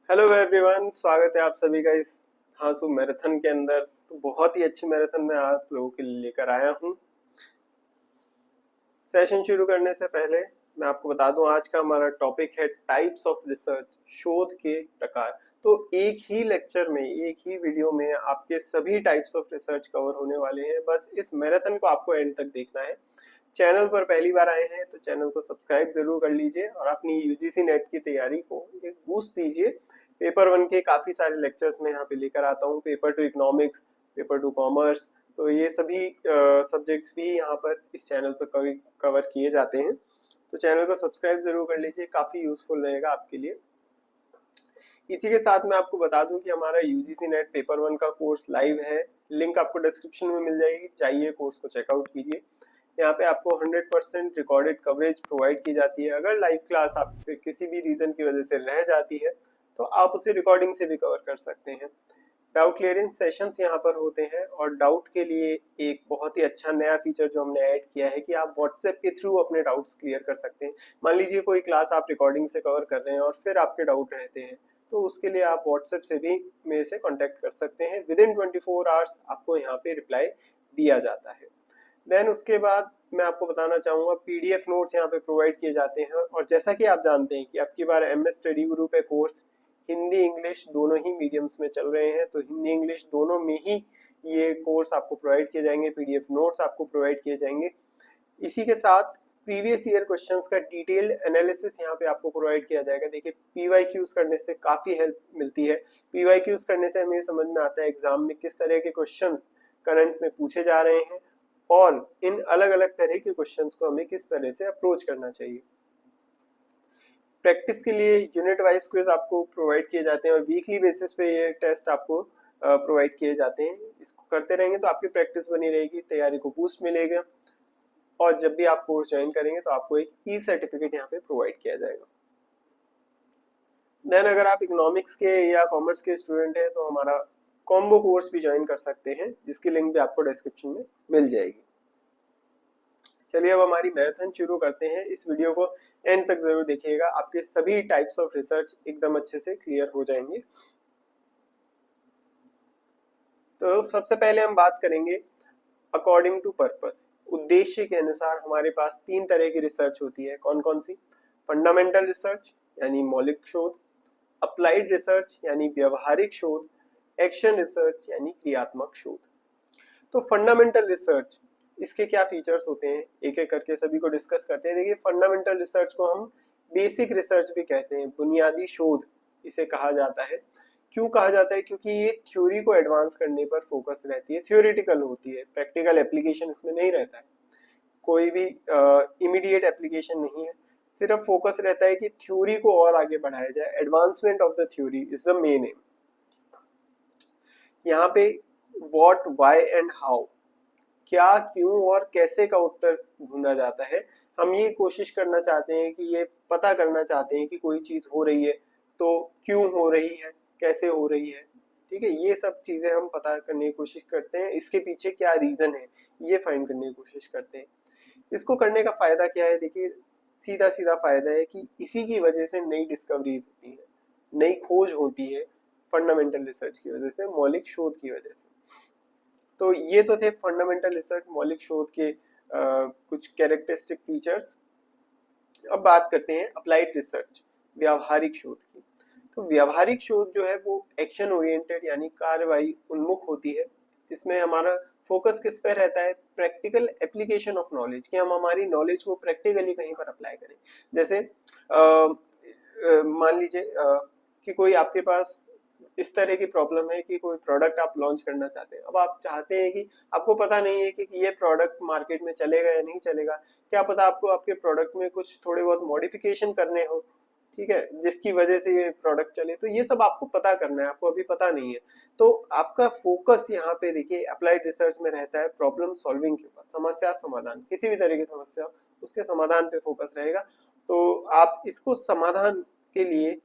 Hello everyone, स्वागत है आप सभी का इस हांसू मैराथन के अंदर। तो बहुत ही अच्छी मैराथन मैं आप लोगों के लिए लेकर आया हूं। सेशन शुरू करने से पहले मैं आपको बता दूं, आज का हमारा टॉपिक है टाइप्स ऑफ रिसर्च, शोध के प्रकार। तो एक ही लेक्चर में, एक ही वीडियो में आपके सभी टाइप्स ऑफ रिसर्च कवर होने वाले हैं। बस इस मैराथन को आपको एंड तक देखना है। चैनल पर पहली बार आए हैं तो चैनल को सब्सक्राइब जरूर कर लीजिए और अपनी यूजीसी नेट की तैयारी को एक बूस्ट दीजिए। पेपर वन के काफी सारे लेक्चर्स मैं यहाँ पे लेकर आता हूँ, paper two economics, paper two commerce. तो ये सभी सब्जेक्ट्स भी यहाँ पर इस चैनल पर कवर किए जाते हैं। तो चैनल को सब्सक्राइब जरूर कर लीजिए, काफी यूजफुल रहेगा आपके लिए। इसी के साथ मैं आपको बता दूं कि हमारा यूजीसी नेट पेपर वन का कोर्स लाइव है। लिंक आपको डिस्क्रिप्शन में मिल जाएगी, चाहिए कोर्स को चेकआउट कीजिए। यहाँ पे आपको 100% रिकॉर्डेड कवरेज प्रोवाइड की जाती है। अगर लाइव क्लास आपसे किसी भी रीजन की वजह से रह जाती है तो आप उसे रिकॉर्डिंग से भी कवर कर सकते हैं। डाउट क्लियरिंग सेशंस यहाँ पर होते हैं और डाउट के लिए एक बहुत ही अच्छा नया फीचर जो हमने ऐड किया है कि आप व्हाट्सएप के थ्रू अपने डाउट्स क्लियर कर सकते हैं। मान लीजिए कोई क्लास आप रिकॉर्डिंग से कवर कर रहे हैं और फिर आपके डाउट रहते हैं, तो उसके लिए आप व्हाट्सएप से भी मेरे से कांटेक्ट कर सकते हैं। विद इन 24 आवर्स आपको यहाँ पे रिप्लाई दिया जाता है। देन उसके बाद मैं आपको बताना चाहूँगा, पीडीएफ नोट्स यहाँ पे प्रोवाइड किए जाते हैं। और जैसा कि आप जानते हैं कि अब की बार एमएस स्टडी गुरु पे कोर्स हिंदी इंग्लिश दोनों ही मीडियम्स में चल रहे हैं, तो हिंदी इंग्लिश दोनों में ही ये कोर्स आपको प्रोवाइड किए जाएंगे, पीडीएफ नोट्स आपको प्रोवाइड किए जाएंगे। इसी के साथ प्रीवियस ईयर क्वेश्चंस का डिटेल्ड एनालिसिस यहाँ पे आपको प्रोवाइड किया जाएगा। देखिए, पीवाईक्यूज करने से काफी हेल्प मिलती है। पीवाईक्यूज करने से हमें समझ में आता है एग्जाम में किस तरह के क्वेश्चंस करंट में पूछे जा रहे हैं और इन अलग अलग तरह के क्वेश्चंस को हमें किस तरह से अप्रोच करना चाहिए। प्रैक्टिस के लिए यूनिट वाइज क्विज आपको प्रोवाइड किए जाते हैं और वीकली बेसिस पे ये टेस्ट आपको प्रोवाइड किए जाते हैं। इसको करते रहेंगे तो आपकी प्रैक्टिस बनी रहेगी, तैयारी को बूस्ट मिलेगा और जब भी आप कोर्स ज्वाइन करेंगे तो आपको एक ई सर्टिफिकेट यहाँ पे प्रोवाइड किया जाएगा। देन अगर आप इकोनॉमिक्स के या कॉमर्स के स्टूडेंट हैं तो हमारा कॉम्बो कोर्स भी ज्वाइन कर सकते हैं, जिसकी लिंक भी आपको डिस्क्रिप्शन में मिल जाएगी। चलिए अब हमारी मैराथन शुरू करते हैं। इस वीडियो को एंड तक जरूर देखिएगा, आपके सभी टाइप्स ऑफ रिसर्च एकदम अच्छे से क्लियर हो जाएंगे। तो सबसे पहले हम बात करेंगे अकॉर्डिंग टू पर्पस, उद्देश्य के अनुसार हमारे पास तीन तरह की रिसर्च होती है। कौन कौन सी? फंडामेंटल रिसर्च यानी मौलिक शोध, अप्लाइड रिसर्च यानी व्यवहारिक शोध, एक्शन रिसर्च यानी क्रियात्मक शोध। तो फंडामेंटल रिसर्च, इसके क्या फीचर्स होते हैं एक एक करके सभी को डिस्कस करते हैं। देखिए, फंडामेंटल रिसर्च को हम बेसिक रिसर्च भी कहते हैं, बुनियादी शोध इसे कहा जाता है। क्यों कहा जाता है? क्योंकि ये थ्योरी को एडवांस करने पर फोकस रहती है, थ्योरेटिकल होती है, प्रैक्टिकल एप्लीकेशन इसमें नहीं रहता है, कोई भी इमीडिएट एप्लीकेशन नहीं है। सिर्फ फोकस रहता है कि थ्योरी को और आगे बढ़ाया जाए, advancement of the theory is the main M. यहाँ पे व्हाट, व्हाई एंड हाउ, क्या, क्यों और कैसे का उत्तर ढूंढा जाता है। हम ये कोशिश करना चाहते हैं कि ये पता करना चाहते हैं कि कोई चीज हो रही है तो क्यों हो रही है, कैसे हो रही है। ठीक है, ये सब चीजें हम पता करने की कोशिश करते हैं, इसके पीछे क्या रीजन है ये फाइंड करने की कोशिश करते हैं। इसको करने का फायदा क्या है? देखिए, सीधा सीधा फायदा है कि इसी की वजह से नई डिस्कवरीज होती है, नई खोज होती है, फंडामेंटल रिसर्च की वजह से, मौलिक शोध की वजह से। तो ये तो थे फंडामेंटल रिसर्च, मौलिक शोध के कुछ कैरेक्टरिस्टिक फीचर्स। अब बात करते हैं अप्लाइड रिसर्च, व्यावहारिक शोध की। तो व्यावहारिक शोध जो है वो एक्शन ओरिएंटेड यानी कार्यवाही उन्मुख होती है। इसमें हमारा फोकस किस पे रहता है? प्रैक्टिकल एप्लीकेशन ऑफ नॉलेज, कि हम हमारी नॉलेज को प्रैक्टिकली कहीं पर अप्लाई करें। जैसे मान लीजिए कि कोई आपके पास इस तरह की प्रॉब्लम है कि कोई प्रोडक्ट आप लॉन्च करना चाहते हैं। अब आप चाहते हैं कि आपको पता नहीं है कि ये प्रोडक्ट मार्केट में चलेगा या नहीं चलेगा, क्या पता आपको आपके प्रोडक्ट में कुछ थोड़े बहुत मॉडिफिकेशन करने हो, ठीक है, जिसकी वजह से ये प्रोडक्ट चले। तो ये सब आपको पता करना है, आपको अभी पता नहीं है। तो आपका फोकस यहाँ पे देखिए अप्लाइड रिसर्च में रहता है प्रॉब्लम सॉल्विंग के ऊपर, समस्या समाधान, किसी भी तरह की समस्या उसके समाधान पे फोकस रहेगा। तो आप इसको समाधान के लिए,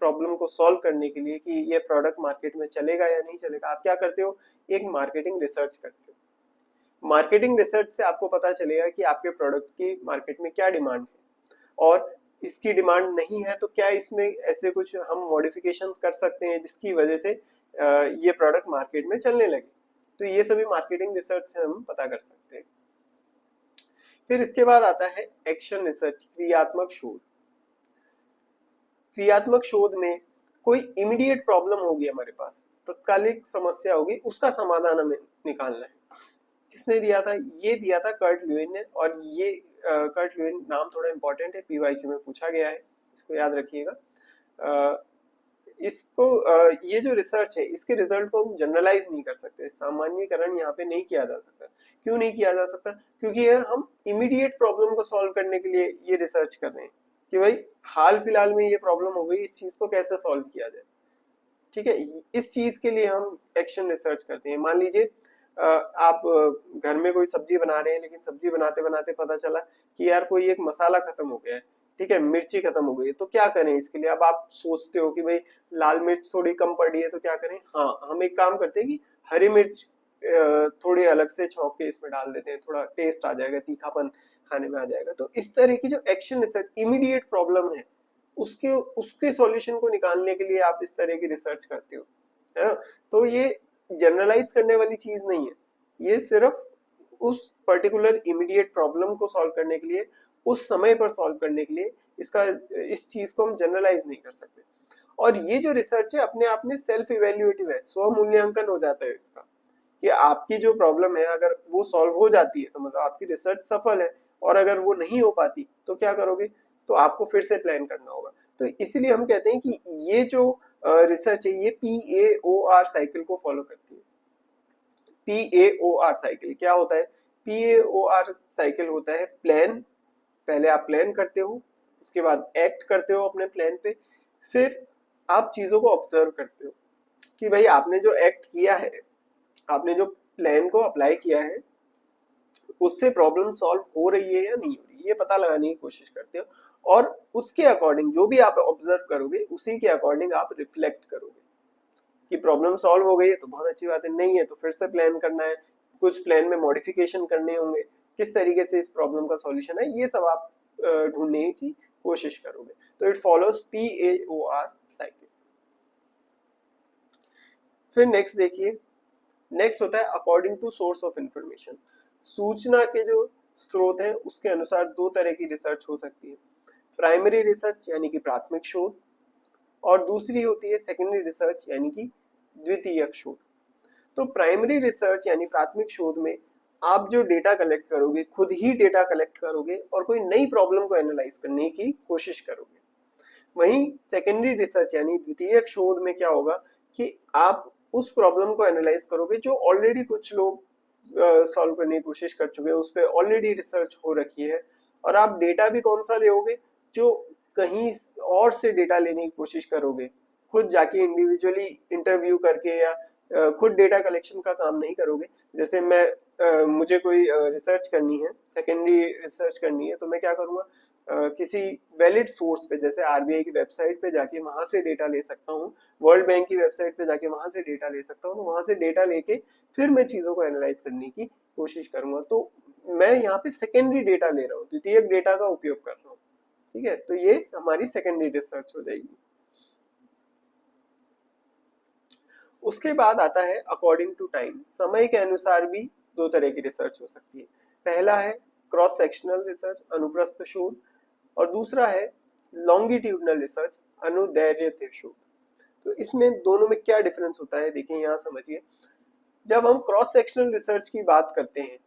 प्रॉब्लम को सॉल्व करने के लिए कि ये प्रोडक्ट मार्केट में चलेगा या नहीं चलेगा, आप क्या करते हो? एक मार्केटिंग रिसर्च करते हो। मार्केटिंग रिसर्च से आपको पता चलेगा कि आपके प्रोडक्ट की मार्केट में क्या डिमांड है और इसकी डिमांड नहीं है तो क्या इसमें ऐसे कुछ हम मॉडिफिकेशन कर सकते हैं जिसकी वजह से ये प्रोडक्ट मार्केट में चलने लगे। तो ये सभी मार्केटिंग रिसर्च से हम पता कर सकते हैं। फिर इसके बाद आता है एक्शन रिसर्च, क्रियात्मक शोध। क्रियात्मक शोध में कोई इमीडिएट प्रॉब्लम होगी, हमारे पास तत्कालिक समस्या होगी, उसका समाधान हमें निकालना है। किसने दिया था? ये दिया था कर्ट ल्यूइन ने। और ये कर्ट ल्यूइन नाम थोड़ा इंपॉर्टेंट है, पीवाईक्यू में पूछा गया है, इसको याद रखिएगा। इसको ये जो रिसर्च है इसके रिजल्ट को हम जनरलाइज नहीं कर सकते, सामान्यकरण यहाँ पे नहीं किया जा सकता। क्यों नहीं किया जा सकता? क्योंकि हम इमीडिएट प्रॉब्लम को सॉल्व करने के लिए ये रिसर्च कर रहे हैं कि भाई हाल फिलहाल में ये प्रॉब्लम हो गई, इस चीज को कैसे सॉल्व किया जाए। ठीक है, इस चीज के लिए हम एक्शन रिसर्च करते हैं। मान लीजिए आप घर में कोई सब्जी बना रहे हैं, लेकिन सब्जी बनाते बनाते पता चला कि यार कोई एक मसाला खत्म हो गया है, ठीक है, मिर्ची खत्म हो गई है, तो क्या करें इसके लिए? अब आप सोचते हो कि भाई लाल मिर्च थोड़ी कम पड़ी है तो क्या करें। हाँ, हम एक काम करते हैं कि हरी मिर्च थोड़ी अलग से छौंक के इसमें डाल देते हैं, थोड़ा टेस्ट आ जाएगा, तीखापन खाने में आ जाएगा। तो इस तरह की जो एक्शन रिसर्च, इमीडिएट प्रॉब्लम है उसके उसके सॉल्यूशन को निकालने के लिए आप इस तरह की रिसर्च करते हो, है ना। तो ये जनरलाइज करने वाली चीज नहीं है, ये सिर्फ उस पर्टिकुलर इमीडिएट प्रॉब्लम को सॉल्व करने के लिए, उस समय पर सॉल्व करने के लिए, इसका इस चीज को हम जनरलाइज नहीं कर सकते। और ये जो रिसर्च है अपने आप में सेल्फ इवेल्युएटिव है, स्व मूल्यांकन हो जाता है इसका, कि आपकी जो प्रॉब्लम है अगर वो सॉल्व हो जाती है तो मतलब आपकी रिसर्च सफल है, और अगर वो नहीं हो पाती तो क्या करोगे? तो आपको फिर से प्लान करना होगा। तो इसीलिए हम कहते हैं कि ये जो रिसर्च है ये PAOR साइकिल को फॉलो करती है। PAOR साइकिल क्या होता है? PAOR साइकिल होता है प्लान, पहले आप प्लान करते हो, उसके बाद एक्ट करते हो अपने प्लान पे, फिर आप चीजों को ऑब्जर्व करते हो कि भाई आपने जो एक्ट किया है, आपने जो प्लान को अप्लाई किया है, उससे प्रॉब्लम सॉल्व हो रही है या नहीं हो रही है, ये पता लगाने की कोशिश करते हो। और उसके अकॉर्डिंग जो भी आप ऑब्जर्व करोगे उसी के अकॉर्डिंग आप रिफ्लेक्ट करोगे कि प्रॉब्लम सॉल्व हो गई है तो बहुत अच्छी बात है, नहीं है तो फिर से प्लान करना है, कुछ प्लान में मॉडिफिकेशन करने होंगे, किस तरीके से इस प्रॉब्लम का सॉल्यूशन है, ये सब आप ढूंढने की कोशिश करोगे। तो इट फॉलोज PAOR साइकिल। फिर नेक्स्ट देखिए, नेक्स्ट होता है according to source of information. सूचना के जो स्रोत है उसके अनुसार दो तरह की रिसर्च हो सकती है, प्राइमरी रिसर्च यानी कि प्राथमिक शोध, और दूसरी होती है सेकेंडरी रिसर्च यानी कि द्वितीयक शोध। तो प्राइमरी रिसर्च यानी प्राथमिक शोध में आप जो डेटा कलेक्ट करोगे, खुद ही डेटा कलेक्ट करोगे और कोई नई प्रॉब्लम को एनालाइज करने की कोशिश करोगे। वहीं सेकेंडरी रिसर्च यानी द्वितीयक शोध में क्या होगा कि आप उस प्रॉब्लम को एनालाइज करोगे जो ऑलरेडी कुछ लोग सॉल्व करने की कोशिश कर चुके हैं, उस पर ऑलरेडी रिसर्च हो रखी है, और आप डेटा भी कौन सा लोगे? जो कहीं और से डेटा लेने की कोशिश करोगे, खुद जाके इंडिविजुअली इंटरव्यू करके या खुद डेटा कलेक्शन का काम नहीं करोगे। जैसे मुझे कोई रिसर्च करनी है, सेकेंडरी रिसर्च करनी है, तो मैं क्या करूंगा? किसी वैलिड सोर्स पे, जैसे RBI की वेबसाइट पे जाके वहां से डेटा ले सकता हूँ, वर्ल्ड बैंक की वेबसाइट पे जाके वहां से डेटा ले सकता हूँ, तो वहां से डेटा लेके फिर मैं चीजों को एनालाइज करने की कोशिश करूंगा। तो मैं यहाँ पे सेकेंडरी डेटा ले रहा हूँ, द्वितीयक डेटा का उपयोग कर रहा हूँ। ठीक है, तो ये हमारी सेकेंडरी रिसर्च हो जाएगी। उसके बाद आता है अकॉर्डिंग टू टाइम, समय के अनुसार भी दो तरह की रिसर्च हो सकती है। पहला है क्रॉस सेक्शनल रिसर्च, अनुप्रस्थ शोध, और दूसरा है लॉन्गिट्यूडनल रिसर्च, अनुदैर्ध्य शोध। तो इसमें दोनों में क्या डिफरेंस होता है, देखिए यहाँ समझिए। जब हम क्रॉस सेक्शनल रिसर्च की बात करते हैं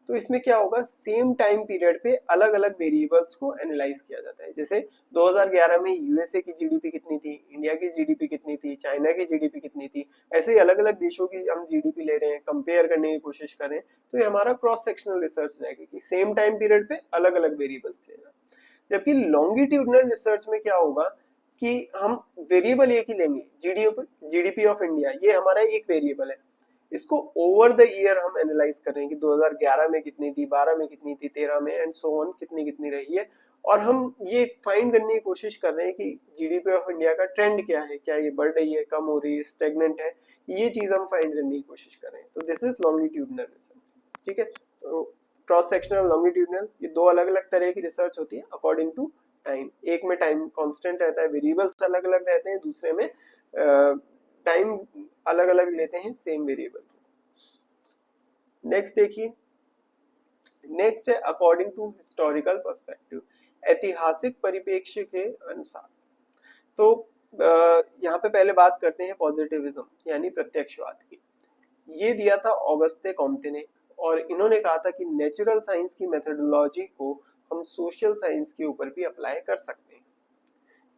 तो इसमें क्या होगा, सेम टाइम पीरियड पे अलग अलग वेरिएबल्स को एनालाइज किया जाता है। जैसे 2011 में यूएसए की जीडीपी कितनी थी, इंडिया की जीडीपी कितनी थी, चाइना की जीडीपी कितनी थी, ऐसे ही अलग अलग देशों की हम जीडीपी ले रहे हैं, कंपेयर करने की कोशिश कर रहे हैं। तो ये हमारा क्रॉस सेक्शनल रिसर्च जाएगा कि सेम टाइम पीरियड पे अलग अलग वेरिएबल्स लेना। जबकि लॉन्गिट्यूडनल रिसर्च में क्या होगा कि हम वेरिएबल एक ही लेंगे, जीडीपी ऑफ इंडिया, ये हमारा एक वेरिएबल है, इसको ओवर द ईयर हम एनालाइज कर रहे हैं कि 2011 में कितनी थी, 12 में कितनी थी, 13 में, एंड सो ऑन कितनी कितनी रही है। और हम ये फाइंड करने की कोशिश कर रहे हैं कि जीडीपी ऑफ इंडिया का ट्रेंड क्या है, क्या ये बढ़ रही है, कम हो रही है, स्टेगनेंट है, ये चीज हम फाइंड करने की कोशिश कर रहे हैं। तो दिस इज लॉन्गिट्यूडनल रिसर्च। ठीक है, तो क्रॉस सेक्शनल, लॉन्गिट्यूडनल, ये दो अलग अलग तरह की रिसर्च होती है अकॉर्डिंग टू टाइम, एक में टाइम कांस्टेंट रहता है, वेरिएबल्स अलग अलग रहते हैं, दूसरे में टाइम अलग अलग लेते हैं सेम वेरिएबल। नेक्स्ट देखिए, नेक्स्ट है अकॉर्डिंग टू हिस्टोरिकल पर्सपेक्टिव, ऐतिहासिक परिप्रेक्ष्य के अनुसार। तो यहाँ पे पहले बात करते हैं पॉजिटिविज्म यानी प्रत्यक्षवाद की। ये दिया था ऑगस्ते कॉम्टे ने, और इन्होंने कहा था कि नेचुरल साइंस की मेथोडोलॉजी को हम सोशल साइंस के ऊपर भी अप्लाई कर सकते हैं।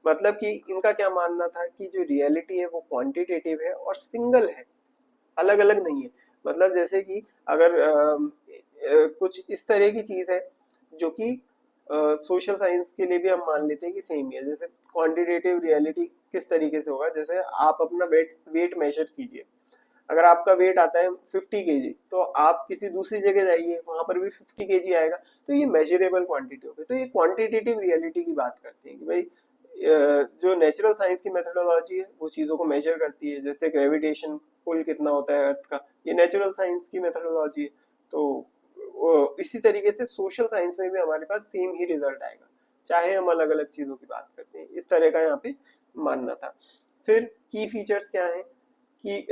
मतलब कि इनका क्या मानना था कि जो रियलिटी है वो क्वांटिटेटिव है और सिंगल है, अलग अलग नहीं है। मतलब जैसे कि अगर कुछ इस तरह की चीज है जो कि सोशल साइंस के लिए भी हम मान लेते हैं कि सेम ही है। जैसे क्वांटिटेटिव रियलिटी किस तरीके से होगा, जैसे आप अपना वेट मेजर कीजिए, अगर आपका वेट आता है 50 केजी, तो आप किसी दूसरी जगह जाइए, वहां पर भी 50 केजी आएगा, तो ये मेजरेबल क्वांटिटी होगी। तो ये क्वांटिटेटिव रियलिटी की बात करते हैं कि भाई जो नेचुरल साइंस की मेथोडोलॉजी है वो चीजों को मेजर करती है, जैसे ग्रेविटेशन पुल कितना होता है अर्थ का, ये नेचुरल साइंस की मेथोडोलॉजी है। तो इसी तरीके से सोशल साइंस में भी हमारे पास सेम ही रिजल्ट आएगा, चाहे हम अलग अलग चीजों की बात करते हैं। इस तरह का यहाँ पे मानना था। फिर की फीचर्स क्या है कि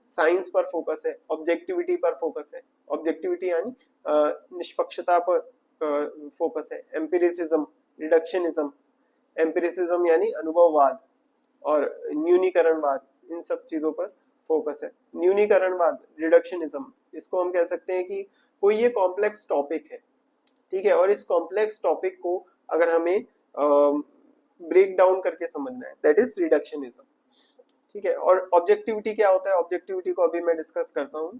साइंस पर फोकस है, ऑब्जेक्टिविटी पर फोकस है, ऑब्जेक्टिविटी यानी निष्पक्षता पर फोकस है, एम्पिरिसिज्म, रिडक्शनिज्म, एम्पिरिसिज्म यानी अनुभववाद, और न्यूनीकरणवाद, इन सब चीजों पर फोकस है। न्यूनीकरणवाद, रिडक्शनिज्म, इसको हम कह सकते हैं कि कोई ये कॉम्प्लेक्स टॉपिक है, ठीक है, और इस कॉम्प्लेक्स टॉपिक को अगर हमें ब्रेक डाउन करके समझना है, दैट इज रिडक्शनिज्म, ठीक है। और ऑब्जेक्टिविटी क्या होता है, ऑब्जेक्टिविटी को अभी मैं डिस्कस करता हूँ।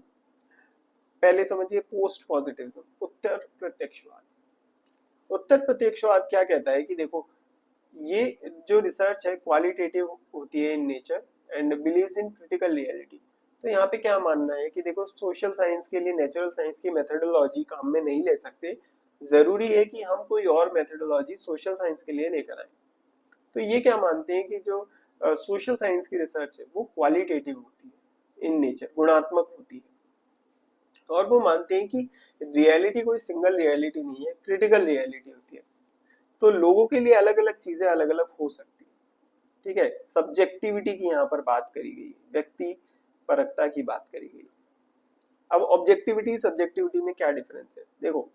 पहले समझिए पोस्ट पॉजिटिविज्म, उत्तर प्रत्यक्षवाद। उत्तर प्रत्यक्षवाद क्या कहता है कि देखो, ये जो रिसर्च है क्वालिटेटिव होती है in nature and believes in critical reality. तो यहाँ पे क्या मानना है कि देखो, सोशल साइंस के लिए नेचुरल साइंस की मेथोडोलॉजी काम में नहीं ले सकते, जरूरी है कि हम कोई और मेथोडोलॉजी सोशल साइंस के लिए लेकर आए। तो ये क्या मानते हैं कि जो सोशल साइंस की रिसर्च है वो क्वालिटेटिव होती है इन नेचर, गुणात्मक होती है। और वो मानते हैं कि रियलिटी कोई सिंगल रियलिटी नहीं है, क्रिटिकल रियलिटी होती है। तो लोगों के लिए अलग अलग चीजें अलग अलग हो सकती है, ठीक है। सब्जेक्टिविटी की यहाँ पर बात करी गई, व्यक्ति परकता की बात करी गई। अब ऑब्जेक्टिविटी सब्जेक्टिविटी में क्या डिफरेंस है, देखो,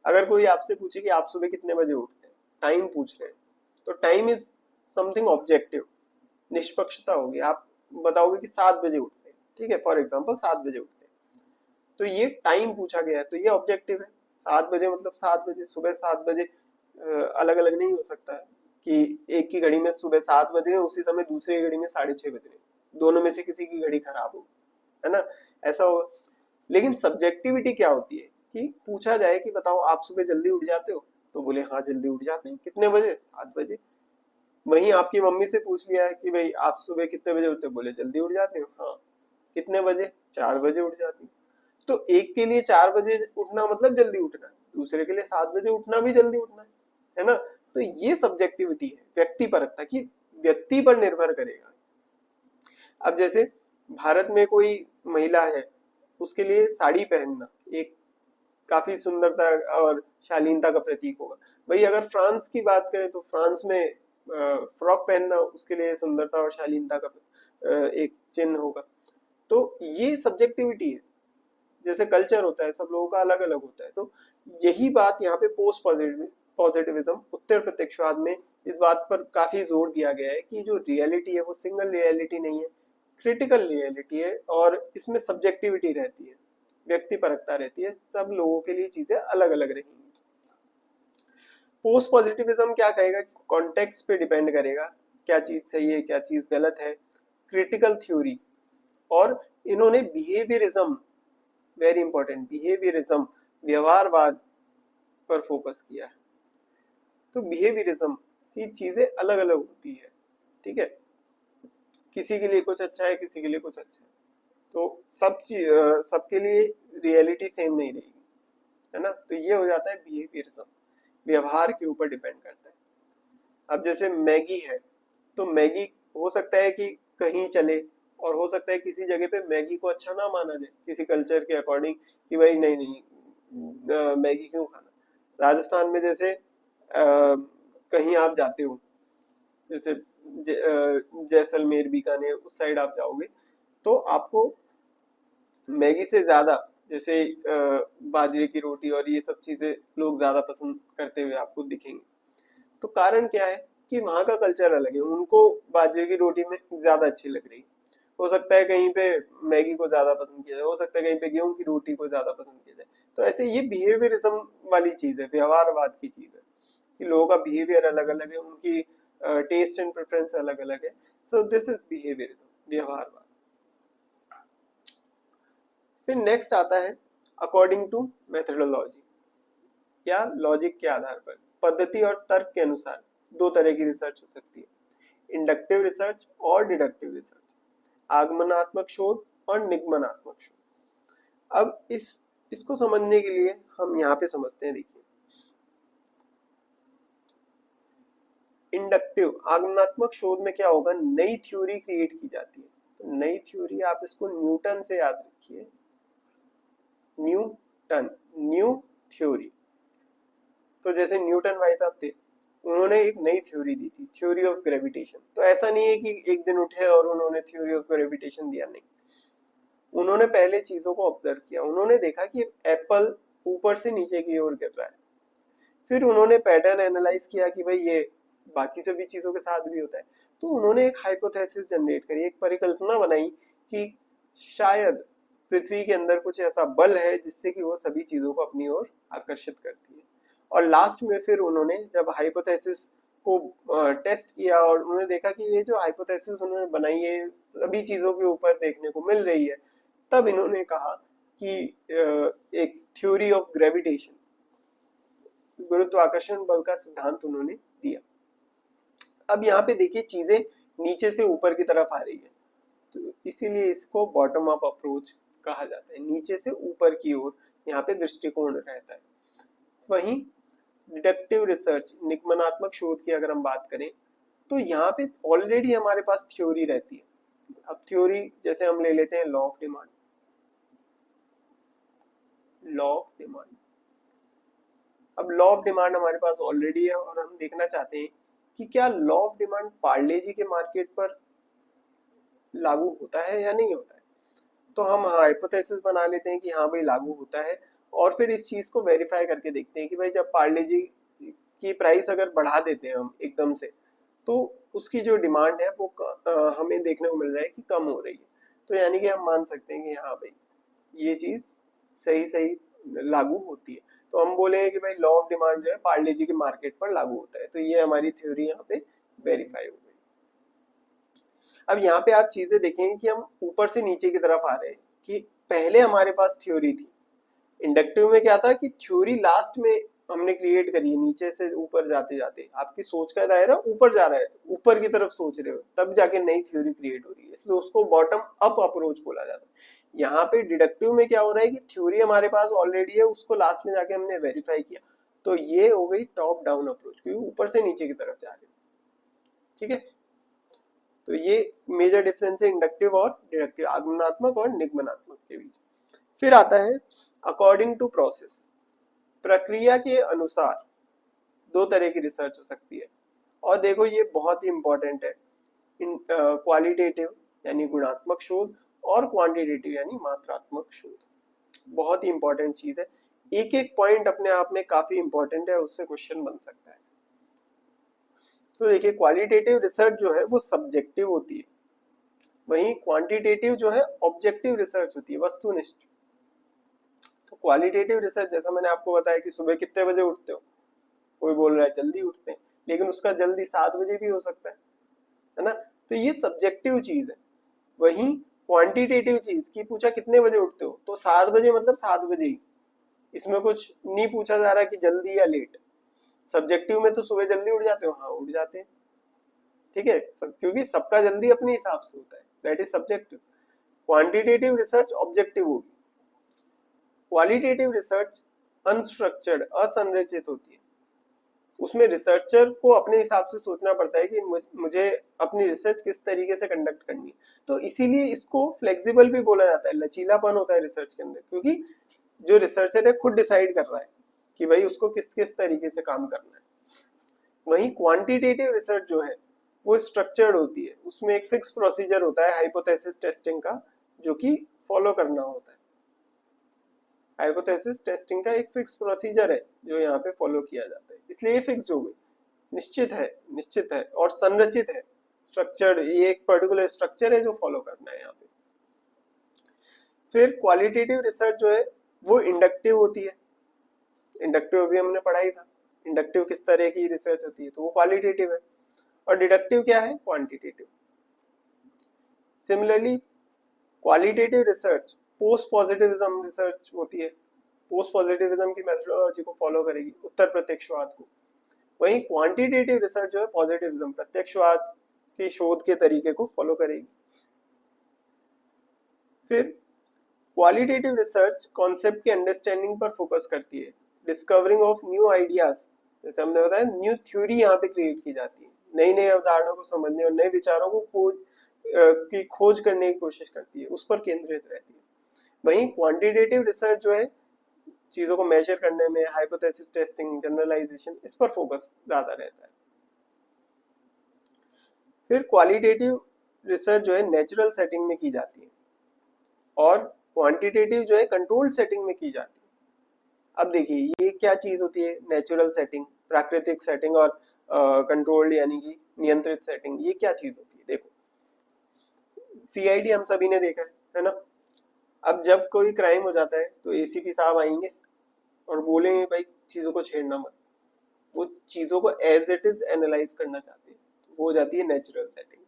अगर कोई आपसे पूछे कि आप सुबह कितने बजे उठते हैं, टाइम पूछ रहे हैं, तो टाइम इज समथिंग ऑब्जेक्टिव, निष्पक्षता होगी। आप बताओगे कि 7 बजे उठते हैं, ठीक है, फॉर एग्जांपल 7 बजे उठते हैं, तो ये टाइम पूछा गया है, तो ये ऑब्जेक्टिव है। 7 बजे मतलब 7 बजे, सुबह 7 बजे अलग अलग नहीं हो सकता है कि एक की घड़ी में सुबह 7 बज रहे, उसी समय दूसरी घड़ी में 6:30 बज रहे, दोनों में से किसी की घड़ी खराब हो, है ना, ऐसा होगा। लेकिन सब्जेक्टिविटी क्या होती है कि पूछा जाए कि बताओ आप सुबह जल्दी उठ जाते हो, तो बोले हाँ जल्दी उठ जाते हैं, कितने बजे, 7 बजे। वहीं आपकी मम्मी से पूछ लिया है कि भाई आप सुबह कितने बजे उठते हो, बोले जल्दी उठ जाते हो, हाँ, कितने बजे, 4 बजे उठ जाती हूँ। तो एक के लिए 4 बजे उठना मतलब जल्दी उठना, दूसरे के लिए 7 बजे उठना भी जल्दी उठना है ना। तो ये सब्जेक्टिविटी है, व्यक्ति परकता की, व्यक्ति पर निर्भर करेगा। अब जैसे भारत में कोई महिला है, उसके लिए साड़ी पहनना एक काफी सुंदरता और शालीनता का प्रतीक होगा। भाई अगर फ्रांस की बात करें तो फ्रांस में फ्रॉक पहनना उसके लिए सुंदरता और शालीनता का एक चिन्ह होगा। तो ये सब्जेक्टिविटी है, जैसे कल्चर होता है सब लोगों का अलग अलग होता है। तो यही बात यहाँ पे पोस्ट पॉजिटिविज्म, उत्तर प्रत्यक्षवाद में इस बात पर काफी जोर दिया गया है कि जो रियलिटी है वो सिंगल रियलिटी नहीं है, क्रिटिकल रियलिटी है, और इसमें सब्जेक्टिविटी रहती है, व्यक्ति परकता रहती है, सब लोगों के लिए चीजें अलग अलग रहेंगी। पोस्ट पॉजिटिविज्म क्या कहेगा कि कॉन्टेक्स्ट पे डिपेंड करेगा, क्या चीज सही है क्या चीज गलत है, क्रिटिकल थ्योरी। और इन्होंने बिहेवियरिज्म, वेरी इंपॉर्टेंट, बिहेवियरिज्म, व्यवहारवाद पर फोकस किया है। तो बिहेवियरिज्म की चीजें अलग अलग होती है, ठीक है, किसी के लिए कुछ अच्छा है किसी के लिए कुछ अच्छा है, तो सबके लिए रियलिटी सेम नहीं रहेगी, है ना। तो ये हो जाता है बिहेवियरिज्म, व्यवहार के ऊपर डिपेंड करता है। अब जैसे मैगी है, तो मैगी हो सकता है कि कहीं चले, और हो सकता है किसी जगह पे मैगी को अच्छा ना माना जाए किसी कल्चर के अकॉर्डिंग, कि भाई नहीं नहीं मैगी क्यों खाना। राजस्थान में जैसे कहीं आप जाते हो, जैसे जैसलमेर बीकानेर उस साइड आप जाओगे, तो आपको मैगी से ज्यादा जैसे बाजरे की रोटी और ये सब चीजें लोग ज्यादा पसंद करते हुए आपको दिखेंगे। तो कारण क्या है कि वहाँ का कल्चर अलग है, उनको बाजरे की रोटी में ज्यादा अच्छी लग रही। हो सकता है कहीं पे मैगी को ज्यादा पसंद किया जाए, हो सकता है कहीं पे गेहूं की रोटी को ज्यादा पसंद किया जाए। तो ऐसे ये बिहेवियरिज्म वाली चीज है, व्यवहारवाद की चीज है कि लोगों का बिहेवियर अलग अलग है, उनकी टेस्ट एंड प्रेफरेंस अलग अलग है। सो दिस इज बिहेवियरिज्म, व्यवहारवाद। फिर नेक्स्ट आता है अकॉर्डिंग टू मेथोडोलॉजी, या लॉजिक के आधार पर, पद्धति और तर्क के अनुसार दो तरह की रिसर्च हो सकती है, इंडक्टिव रिसर्च और डिडक्टिव रिसर्च, आगमनात्मक शोध और निगमनात्मक शोध। अब इसको समझने के लिए हम यहाँ पे समझते हैं। देखिए, इंडक्टिव आगमनात्मक शोध में क्या होगा, नई थ्योरी क्रिएट की जाती है। तो नई थ्योरी, आप इसको न्यूटन से याद रखिए, न्यूटन, न्यू थ्योरी। तो जैसे न्यूटन भाई साहब थे, उन्होंने एक नई थ्योरी दी थी, थ्योरी ऑफ ग्रेविटेशन। तो ऐसा नहीं है कि एक दिन उठे और उन्होंने थ्योरी ऑफ ग्रेविटेशन दिया, नहीं। उन्होंने पहले चीजों को ऑब्जर्व किया, उन्होंने देखा कि एप्पल ऊपर से नीचे की ओर गिर रहा है। फिर उन्होंने पैटर्न एनालाइज किया कि भाई ये बाकी सभी चीजों के साथ भी होता है। तो उन्होंने एक हाइपोथेसिस जनरेट करी, एक परिकल्पना बनाई कि शायद पृथ्वी के अंदर कुछ ऐसा बल है जिससे कि वो सभी चीजों को अपनी ओर आकर्षित करती है। और लास्ट में फिर उन्होंने जब हाइपोथेसिस को टेस्ट किया और उन्होंने देखा कि ये जो हाइपोथेसिस उन्होंने बनाई है सभी चीजों के ऊपर देखने को मिल रही है, तब इन्होंने कहा कि एक थ्योरी ऑफ ग्रेविटेशन, गुरुत्वाकर्षण बल का सिद्धांत उन्होंने दिया। अब यहाँ पे देखिए चीजें नीचे से ऊपर की तरफ आ रही है, तो इसीलिए इसको बॉटम अप अप्रोच कहा जाता है, नीचे से ऊपर की ओर यहाँ पे दृष्टिकोण रहता है। वहीं डिडक्टिव रिसर्च, निगमनात्मक शोध की अगर हम बात करें, तो यहाँ पे ऑलरेडी हमारे पास थ्योरी रहती है। अब थ्योरी जैसे हम ले लेते हैं law of demand, law of demand. अब लॉ ऑफ डिमांड हमारे पास ऑलरेडी है और हम देखना चाहते हैं कि क्या लॉ ऑफ डिमांड पार्ले जी के मार्केट पर लागू होता है या नहीं होता है। तो हम हाइपोथेसिस बना लेते हैं कि हाँ भाई लागू होता है, और फिर इस चीज को वेरीफाई करके देखते हैं कि भाई जब पार्ले जी की प्राइस अगर बढ़ा देते हैं हम एकदम से, तो उसकी जो डिमांड है वो हमें देखने को मिल रहा है कि कम हो रही है। तो यानी कि हम मान सकते हैं कि हाँ भाई ये चीज सही सही लागू होती है। तो हम बोलेंगे कि भाई लॉ ऑफ डिमांड जो है पार्ले जी के मार्केट पर लागू होता है। तो ये हमारी थ्योरी यहाँ पे वेरीफाई हो गई। अब यहाँ पे आप चीजें देखेंगे कि हम ऊपर से नीचे की तरफ आ रहे हैं कि पहले हमारे पास थ्योरी थी। इंडक्टिव में क्या था कि थ्योरी लास्ट में हमने क्रिएट करी है, नीचे से ऊपर जाते जाते आपकी सोच का दायरा ऊपर जा रहा है, ऊपर की तरफ सोच रहे हो, तब जाके नई थ्योरी क्रिएट हो रही है, इसलिए उसको बॉटम अप अप्रोच बोला जाता है। यहाँ पे डिडक्टिव में क्या हो रहा है कि थ्योरी हमारे पास ऑलरेडी है, उसको लास्ट में जाके हमने वेरीफाई किया। तो ये हो गई टॉप डाउन अप्रोच, क्योंकि ऊपर से नीचे की तरफ जा रहे हो। ठीक है, तो ये मेजर डिफरेंस है इंडक्टिव और डिडक्टिव, आगमनात्मक और निगमनात्मक के बीच। फिर आता है अकॉर्डिंग टू प्रोसेस, प्रक्रिया के अनुसार दो तरह की रिसर्च हो सकती है। और देखो ये बहुत ही इंपॉर्टेंट है, क्वालिटेटिव यानी गुणात्मक शोध और क्वांटिटेटिव यानी मात्रात्मक शोध। बहुत ही इंपॉर्टेंट चीज है, एक एक पॉइंट अपने आप में काफी इंपॉर्टेंट है, उससे क्वेश्चन बन सकता है। तो देखिए क्वालिटेटिव रिसर्च जो है वो सब्जेक्टिव होती है, वहीं क्वांटिटेटिव जो है ऑब्जेक्टिव रिसर्च होती है, वस्तुनिष्ठ। तो क्वालिटेटिव रिसर्च जैसा मैंने आपको बताया कि सुबह कितने बजे उठते हो, कोई बोल रहा है जल्दी उठते हैं, लेकिन उसका जल्दी 7 बजे भी हो सकता है ना। तो ये सब्जेक्टिव चीज है। वहीं क्वांटिटेटिव चीज की पूछा कितने बजे उठते हो, तो 7 बजे मतलब 7 बजे ही, इसमें कुछ नहीं पूछा जा रहा कि जल्दी या लेट। सब्जेक्टिव में तो सुबह जल्दी उठ जाते हो, हाँ उठ जाते हैं, ठीक है, क्योंकि सबका जल्दी अपने हिसाब से होता है, that is subjective. Quantitative research objective होगी। क्वालिटेटिव रिसर्च अनस्ट्रक्चर्ड, असंरचित होती है, उसमें रिसर्चर को अपने हिसाब से सोचना पड़ता है कि मुझे अपनी रिसर्च किस तरीके से कंडक्ट करनी है। तो इसीलिए इसको फ्लेक्सिबल भी बोला जाता है, लचीलापन होता है रिसर्च के अंदर, क्योंकि जो रिसर्चर है खुद डिसाइड कर रहा है कि भाई उसको किस किस तरीके से काम करना है। वहीं क्वांटिटेटिव रिसर्च जो है वो स्ट्रक्चर्ड होती है, उसमें एक फिक्स प्रोसीजर होता है हाइपोथेसिस टेस्टिंग का जो कि फॉलो करना होता है। हाइपोथेसिस टेस्टिंग का एक फिक्स प्रोसीजर है जो यहाँ पे फॉलो किया जाता है, इसलिए ये फिक्स हो गई, निश्चित है और संरचित है, स्ट्रक्चर्ड, ये एक पर्टिकुलर स्ट्रक्चर है जो फॉलो करना है यहाँ पे। फिर क्वालिटेटिव रिसर्च जो है वो इंडक्टिव होती है, इंडक्टिव अभी हमने पढ़ा ही था, इंडक्टिव किस तरह की रिसर्च होती है, तो वो क्वालिटेटिव है। और डिडक्टिव क्या है, quantitative. Similarly qualitative research post positivism research होती है, पोस्ट पॉजिटिविज्म की मेथोडोलॉजी को फॉलो करेगी, उत्तर प्रत्यक्षवाद को। वहीं क्वांटिटेटिव रिसर्च जो है पॉजिटिविज्म, प्रत्यक्षवाद के शोध के तरीके को फॉलो करेगी। फिर क्वालिटेटिव रिसर्च कॉन्सेप्ट की अंडरस्टैंडिंग पर फोकस करती है, डिस्कवरिंग ऑफ न्यू आइडियाज, जैसे हमने बताया न्यू थ्योरी यहाँ पे क्रिएट की जाती है, नई नई अवधारणाओं को समझने और नए विचारों को खोज करने की कोशिश करती है, उस पर केंद्रित रहती है। वहीं क्वांटिटेटिव रिसर्च जो है चीजों को मेजर करने में, हाइपोथेसिस टेस्टिंग, जनरलाइजेशन, इस पर फोकस ज्यादा रहता है। फिर क्वालिटेटिव रिसर्च जो है नेचुरल सेटिंग में की जाती है और क्वांटिटेटिव जो है कंट्रोल्ड सेटिंग में की जाती है। अब देखिए ये क्या चीज होती है, नेचुरल सेटिंग, प्राकृतिक सेटिंग, और कंट्रोल्ड यानी कि नियंत्रित सेटिंग, ये क्या चीज होती है। देखो सीआईडी हम सभी ने देखा है ना। अब जब कोई क्राइम हो जाता है तो एसीपी साहब आएंगे और बोलेंगे भाई चीजों को छेड़ना मत, वो चीजों को एज इट इज एनालाइज करना चाहते हैं, वो हो जाती है नेचुरल सेटिंग।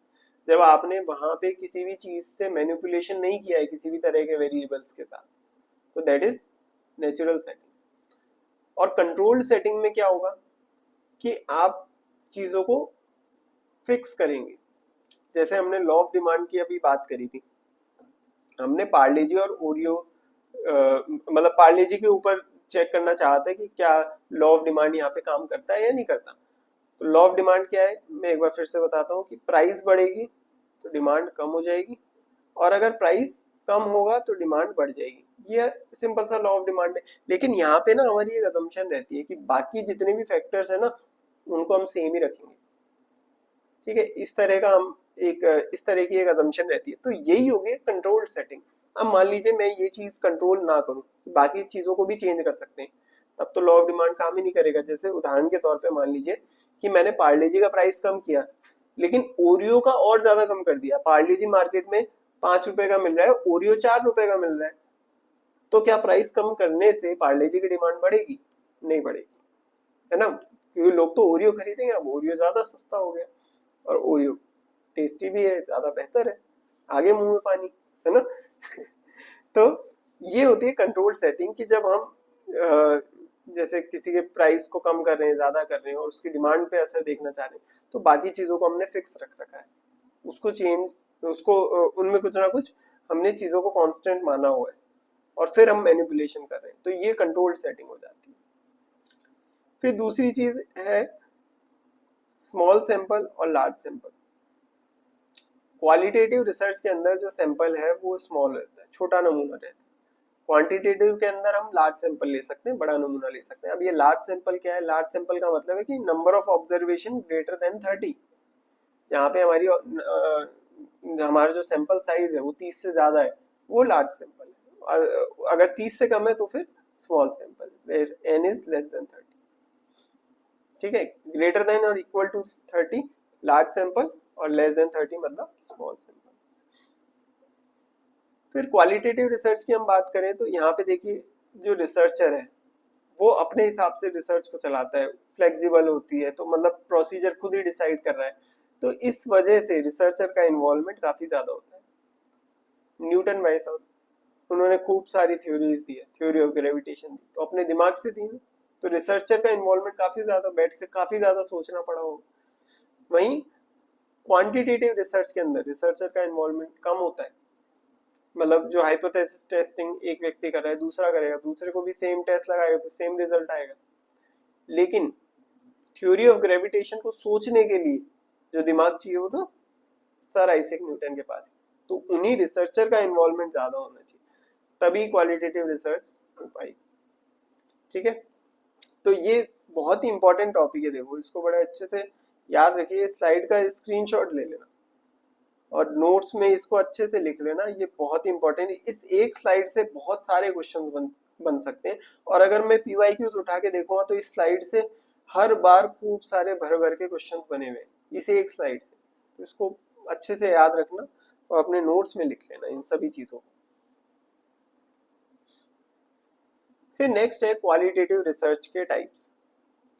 जब आपने वहां पे किसी भी चीज से मैनिपुलेशन नहीं किया है किसी भी तरह के वेरिएबल्स के साथ, तो दैट इज नेचुरल सेटिंग। और कंट्रोल्ड सेटिंग में क्या होगा कि आप चीजों को फिक्स करेंगे, जैसे हमने लॉ ऑफ डिमांड की अभी बात करी थी, हमने पार्ले जी और ओरियो मतलब पार्ले जी के ऊपर चेक करना चाहते हैं कि क्या लॉ ऑफ डिमांड यहाँ पे काम करता है या नहीं करता। तो लॉ ऑफ डिमांड क्या है, मैं एक बार फिर से बताता हूँ कि प्राइस बढ़ेगी तो डिमांड कम हो जाएगी, और अगर प्राइस कम होगा तो डिमांड बढ़ जाएगी। ये सिंपल सा लॉ ऑफ डिमांड है। लेकिन यहाँ पे ना हमारी एक अजम्पशन रहती है कि बाकी जितने भी फैक्टर्स है ना उनको हम सेम ही रखेंगे, ठीक है, इस तरह का हम इस तरह की एक अजम्पशन रहती है। तो यही हो गई कंट्रोल्ड सेटिंग। अब मान लीजिए मैं ये चीज कंट्रोल ना करूं, बाकी चीजों को भी चेंज कर सकते हैं, तब तो लॉ ऑफ डिमांड काम ही नहीं करेगा। जैसे उदाहरण के तौर पे मान लीजिए कि मैंने पार्ले जी का प्राइस कम किया लेकिन ओरियो का और ज्यादा कम कर दिया, पार्ले जी मार्केट में 5 रुपए का मिल रहा है, ओरियो 4 रुपए का मिल रहा है, तो क्या प्राइस कम करने से पार्ले जी की डिमांड बढ़ेगी? नहीं बढ़ेगी, है ना, क्योंकि लोग तो ओरियो खरीदेंगे, अब ओरियो ज्यादा सस्ता हो गया और ओरियो टेस्टी भी है, ज्यादा बेहतर है, आगे मुंह में पानी, है ना। तो ये होती है कंट्रोल सेटिंग कि जब हम जैसे किसी के प्राइस को कम कर रहे हैं, ज्यादा कर रहे हैं और उसकी डिमांड पे असर देखना चाह रहे हैं, तो बाकी चीजों को हमने फिक्स रख रखा है, उसको चेंज, उसको उनमें कुछ ना कुछ हमने चीजों को कांस्टेंट माना हुआ है और फिर हम मैनिपुलेशन कर रहे हैं, तो ये कंट्रोल्ड सेटिंग हो जाती है। फिर दूसरी चीज है स्मॉल सैंपल और लार्ज सैंपल। क्वालिटेटिव रिसर्च के अंदर जो सैंपल है वो स्मॉल रहता है, छोटा नमूना रहता है। क्वांटिटेटिव के अंदर हम लार्ज सैंपल ले सकते हैं, बड़ा नमूना ले सकते हैं। अब ये लार्ज सैंपल क्या है, लार्ज सैंपल का मतलब है कि number of observation greater than 30, जहाँ पे हमारा जो सैंपल साइज है वो 30 से ज्यादा है, वो लार्ज सैंपल है। अगर 30 से कम है तो फिर small sample, where n is less than 30, ठीक है। ग्रेटर देन और इक्वल टू 30 लार्ज सैंपल और लेस देन 30 मतलब स्मॉल सैंपल। फिर क्वालिटेटिव रिसर्च की हम बात करें तो यहाँ पे देखिए जो रिसर्चर है वो अपने हिसाब से रिसर्च को चलाता है, फ्लेक्सिबल होती है, तो मतलब प्रोसीजर खुद ही डिसाइड कर रहा है, तो इस वजह से रिसर्चर का इन्वॉल्वमेंट काफी ज्यादा होता है। न्यूटन भाई साहब, उन्होंने खूब सारी थ्योरीज दी है, थ्योरी ऑफ ग्रेविटेशन दी, तो अपने दिमाग से दी ना, तो रिसर्चर का इन्वॉल्वमेंट काफी ज्यादा, बैठ के काफी ज्यादा सोचना पड़ा होगा। वहीं क्वांटिटेटिव रिसर्च के अंदर रिसर्चर का इन्वॉल्वमेंट कम होता है, मतलब जो हाइपोथेसिस टेस्टिंग एक व्यक्ति कर रहा है दूसरा करेगा, दूसरे को भी सेम टेस्ट लगाएगा तो सेम रिजल्ट आएगा। लेकिन थ्योरी ऑफ ग्रेविटेशन को सोचने के लिए जो दिमाग चाहिए वो तो सर आइजैक न्यूटन के पास, तो उन्हीं रिसर्चर का इन्वॉल्वमेंट ज्यादा होना चाहिए, तभी क्वालिटेटिव रिसर्च हो पाएगी, ठीक है। तो ये बहुत ही इंपॉर्टेंट टॉपिक है, देखो इसको बड़े अच्छे से याद रखिए, स्लाइड का स्क्रीनशॉट ले लेना और नोट्स में इसको अच्छे से लिख लेना, ये बहुत ही इंपॉर्टेंट है। इस एक स्लाइड से बहुत सारे क्वेश्चन बन सकते हैं, और अगर मैं पीवाईक्यूज उठा के देखूंगा तो इस स्लाइड से हर बार खूब सारे भर भर के क्वेश्चन बने हुए हैं इस एक स्लाइड से। तो इसको अच्छे से याद रखना और अपने नोट्स में लिख लेना इन सभी चीजों को। फिर नेक्स्ट है क्वालिटेटिव रिसर्च के टाइप्स।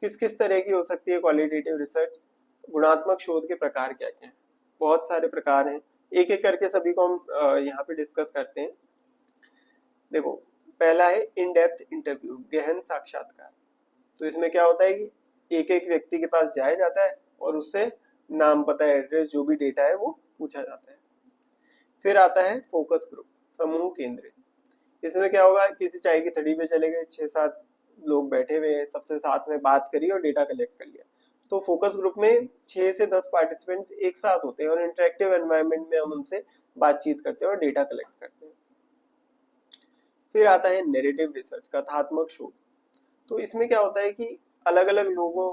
किस किस तरह की हो सकती है क्वालिटेटिव रिसर्च? गुणात्मक शोध के प्रकार क्या क्या हैं? बहुत सारे प्रकार हैं, एक एक करके सभी को हम यहाँ पे डिस्कस करते हैं। देखो, पहला है इन डेप्थ इंटरव्यू, गहन साक्षात्कार। तो इसमें क्या होता है कि एक एक व्यक्ति के पास जाया जाता है और उससे नाम, पता, एड्रेस, जो भी डेटा है वो पूछा जाता है। फिर आता है फोकस ग्रुप, समूह केंद्रित। इसमें क्या होगा, किसी चाय की थड़ी पे चले गए, 6-7 लोग बैठे हुए हैं, सबसे साथ में बात करी और डेटा कलेक्ट कर लिया। तो फोकस ग्रुप में 6 से 10 पार्टिसिपेंट्स एक साथ होते हैं और इंटरेक्टिव एनवायरनमेंट में हम उनसे बातचीत करते हैं और डेटा कलेक्ट करते हैं। फिर आता है नैरेटिव रिसर्च, कथात्मक शोध। तो इसमें क्या होता है कि अलग अलग लोगों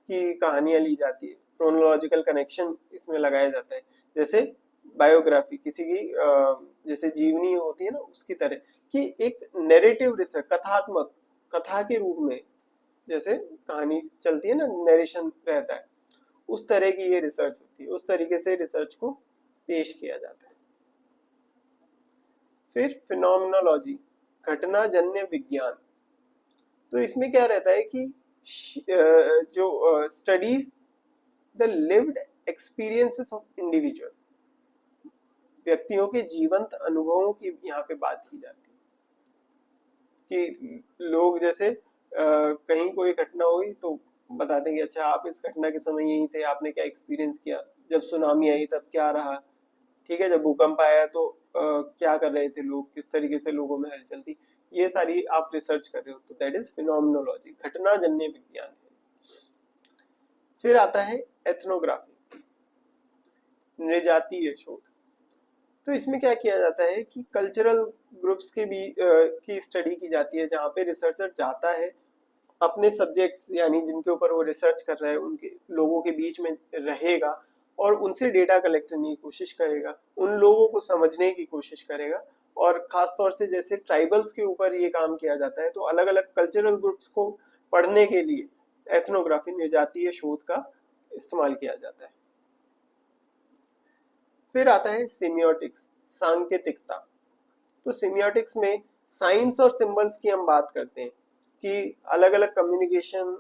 की कहानियां ली जाती है, क्रोनोलॉजिकल कनेक्शन इसमें लगाया जाता है, जैसे बायोग्राफी किसी की, जैसे जीवनी होती है ना उसकी तरह, कि एक नैरेटिव रिसर्च, कथात्मक, कथा के रूप में जैसे कहानी चलती है ना, नरेशन रहता है, उस तरह की ये रिसर्च होती है, उस तरीके से रिसर्च को पेश किया जाता है। फिर फिनोमिनोलॉजी, घटनाजन्य विज्ञान। तो इसमें क्या रहता है कि जो studies the lived experiences of individuals, व्यक्तियों के जीवंत अनुभवों की यहाँ पे बात की जाती है। कि लोग जैसे कहीं कोई घटना हुई तो बताते हैं कि अच्छा आप इस घटना के समय यहीं थे, आपने क्या एक्सपीरियंस किया, जब सुनामी आई तब क्या रहा, ठीक है, जब भूकंप आया तो क्या कर रहे थे लोग, किस तरीके से लोगों में हलचल थी, ये सारी आप रिसर्च कर रहे हो, तो दैट इज फिनोमिनोलॉजी, घटनाजन्य विज्ञान है। फिर आता है एथनोग्राफी, नृजातीय शोध। तो इसमें क्या किया जाता है कि कल्चरल ग्रुप्स के भी की स्टडी की जाती है, जहाँ पे रिसर्चर जाता है अपने सब्जेक्ट्स, यानी जिनके ऊपर वो रिसर्च कर रहा है उनके लोगों के बीच में रहेगा और उनसे डेटा कलेक्ट करने की कोशिश करेगा, उन लोगों को समझने की कोशिश करेगा। और खास तौर से जैसे ट्राइबल्स के ऊपर ये काम किया जाता है, तो अलग अलग कल्चरल ग्रुप्स को पढ़ने के लिए एथनोग्राफी, निर्जातीय शोध का इस्तेमाल किया जाता है। फिर आता है सिमियोटिक्स, सांकेतिकता। तो सिमियोटिक्स में साइंस और सिंबल्स की हम बात करते हैं कि अलग अलग कम्युनिकेशन,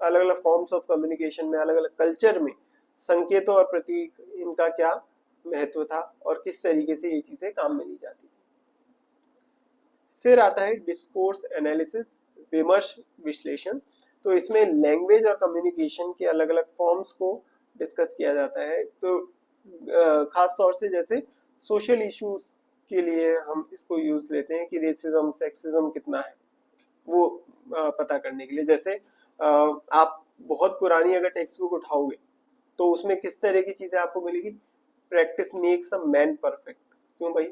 अलग अलग फॉर्म्स ऑफ कम्युनिकेशन में, अलग अलग कल्चर में संकेतों और प्रतीक, इनका क्या महत्व था और किस तरीके से ये चीजें काम में ली जाती थी। फिर आता है डिस्कोर्स एनालिसिस, विमर्श विश्लेषण। तो इसमें लैंग्वेज और कम्युनिकेशन के अलग अलग फॉर्म्स को डिस्कस किया जाता है। तो खास तौर से जैसे सोशल इश्यूज के लिए हम इसको यूज लेते हैं कि रेसिज्म, सेक्सिज्म कितना है, वो पता करने के लिए। जैसे आप बहुत पुरानी अगर टेक्स्ट बुक उठाओगे तो उसमें किस तरह की चीजें आपको मिलेगी, practice makes a man perfect. क्यों भाई,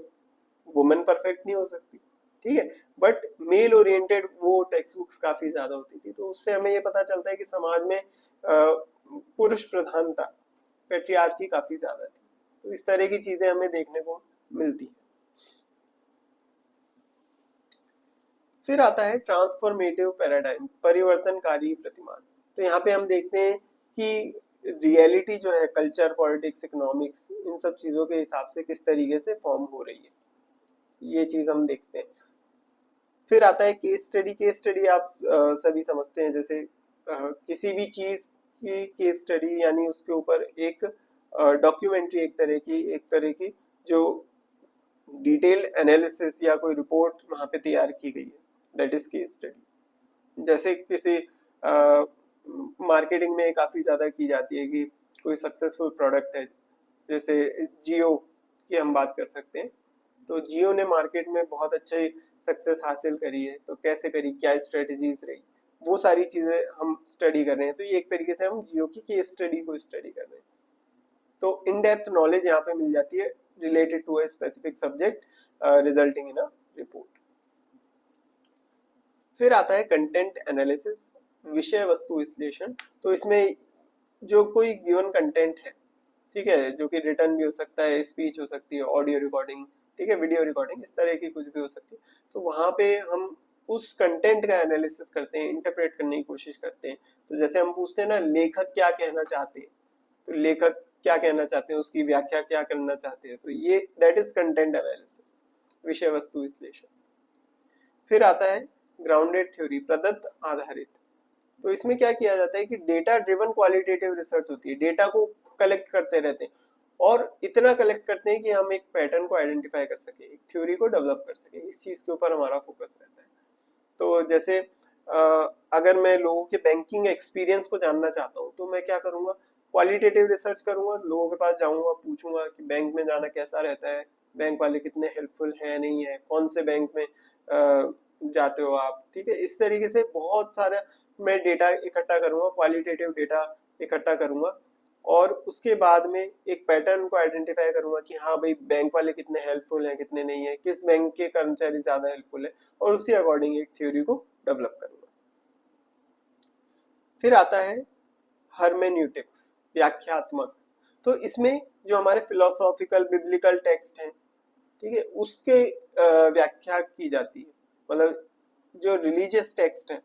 वुमेन परफेक्ट नहीं हो सकती, ठीक है, बट मेल ओरिएंटेड वो टेक्स्ट बुक्स काफी ज्यादा होती थी। तो उससे हमें ये पता चलता है कि समाज में पुरुष प्रधानता, पेट्रियार्की काफी ज्यादा थी। तो इस तरह की चीजें हमें देखने को मिलती है। फिर आता है ट्रांसफॉर्मेटिव पैराडाइम, परिवर्तनकारी प्रतिमान। तो यहाँ पे हम देखते हैं कि रियलिटी जो है कल्चर, पॉलिटिक्स, इकोनॉमिक्स, इन सब चीजों के हिसाब से किस तरीके से फॉर्म हो रही है, ये चीज हम देखते हैं। फिर आता है केस स्टडी। केस स्टडी आप सभी समझते हैं, जैसे किसी भी चीज की केस स्टडी, यानी उसके ऊपर एक डॉक्यूमेंट्री, एक तरह की जो डिटेल्ड एनालिसिस या कोई रिपोर्ट वहां पे तैयार की गई है, दैट इज केस स्टडी। जैसे किसी मार्केटिंग में काफी ज्यादा की जाती है कि कोई सक्सेसफुल प्रोडक्ट है, जैसे जियो की हम बात कर सकते हैं। तो जियो ने मार्केट में बहुत अच्छी सक्सेस हासिल करी है, तो कैसे करी, क्या स्ट्रेटेजीज रही, वो सारी चीजें हम स्टडी कर रहे हैं। तो ये एक तरीके से हम जियो की केस स्टडी को स्टडी कर रहे हैं। तो इन डेप्थ नॉलेज यहाँ पे मिल जाती है related to a specific subject, resulting in a report. फिर आता है कंटेंट एनालिसिस, विषय वस्तु विश्लेषण, तो इसमें जो कोई गिवन कंटेंट है, ठीक है, जो कि रिटर्न भी हो सकता है, स्पीच हो सकती है, ऑडियो रिकॉर्डिंग, ठीक है, वीडियो रिकॉर्डिंग, इस तरह की कुछ भी हो सकती है, तो वहां पे हम उस कंटेंट का एनालिसिस करते हैं, इंटरप्रेट करने की कोशिश करते हैं। तो जैसे हम पूछते हैं ना, लेखक क्या कहना चाहते हैं, तो लेखक क्या कहना चाहते हैं, उसकी व्याख्या क्या करना चाहते हैं, तो ये दैट इज कंटेंट एनालिसिस, विषय वस्तु विश्लेषण। फिर आता है ग्राउंडेड थ्योरी, प्रदत्त आधारित। तो इसमें क्या किया जाता है कि डेटा ड्रिवन क्वालिटेटिव रिसर्च होती है, डेटा को कलेक्ट करते रहते हैं और इतना कलेक्ट करते हैं कि हम एक पैटर्न को आइडेंटिफाई कर सके, एक थ्योरी को डेवलप कर सके, इस चीज के ऊपर हमारा फोकस रहता है। तो जैसे अगर मैं लोगों के बैंकिंग एक्सपीरियंस को जानना चाहता हूँ तो मैं क्या करूंगा, क्वालिटेटिव रिसर्च करूंगा, लोगों के पास जाऊंगा, पूछूंगा कि बैंक में जाना कैसा रहता है, बैंक वाले कितने हेल्पफुल है नहीं है, कौन से बैंक में जाते हो आप, ठीक है, इस तरीके से बहुत सारा मैं डेटा इकट्ठा करूंगा, क्वालिटेटिव डेटा इकट्ठा करूंगा और उसके बाद में एक पैटर्न को आइडेंटिफाई करूंगा कि हाँ भाई बैंक वाले कितने हेल्पफुल हैं कितने नहीं है, किस बैंक के कर्मचारी ज्यादा हेल्पफुल है, और उसी अकॉर्डिंग एक थ्योरी को डेवलप करूंगा। फिर आता है हर्मेन्यूटिक्स, व्याख्यात्मक। तो इसमें जो हमारे फिलोसॉफिकल बिब्लिकल टेक्स्ट हैं, ठीक है, उसके व्याख्या की जाती है, मतलब जो रिलीजियस टेक्स्ट है,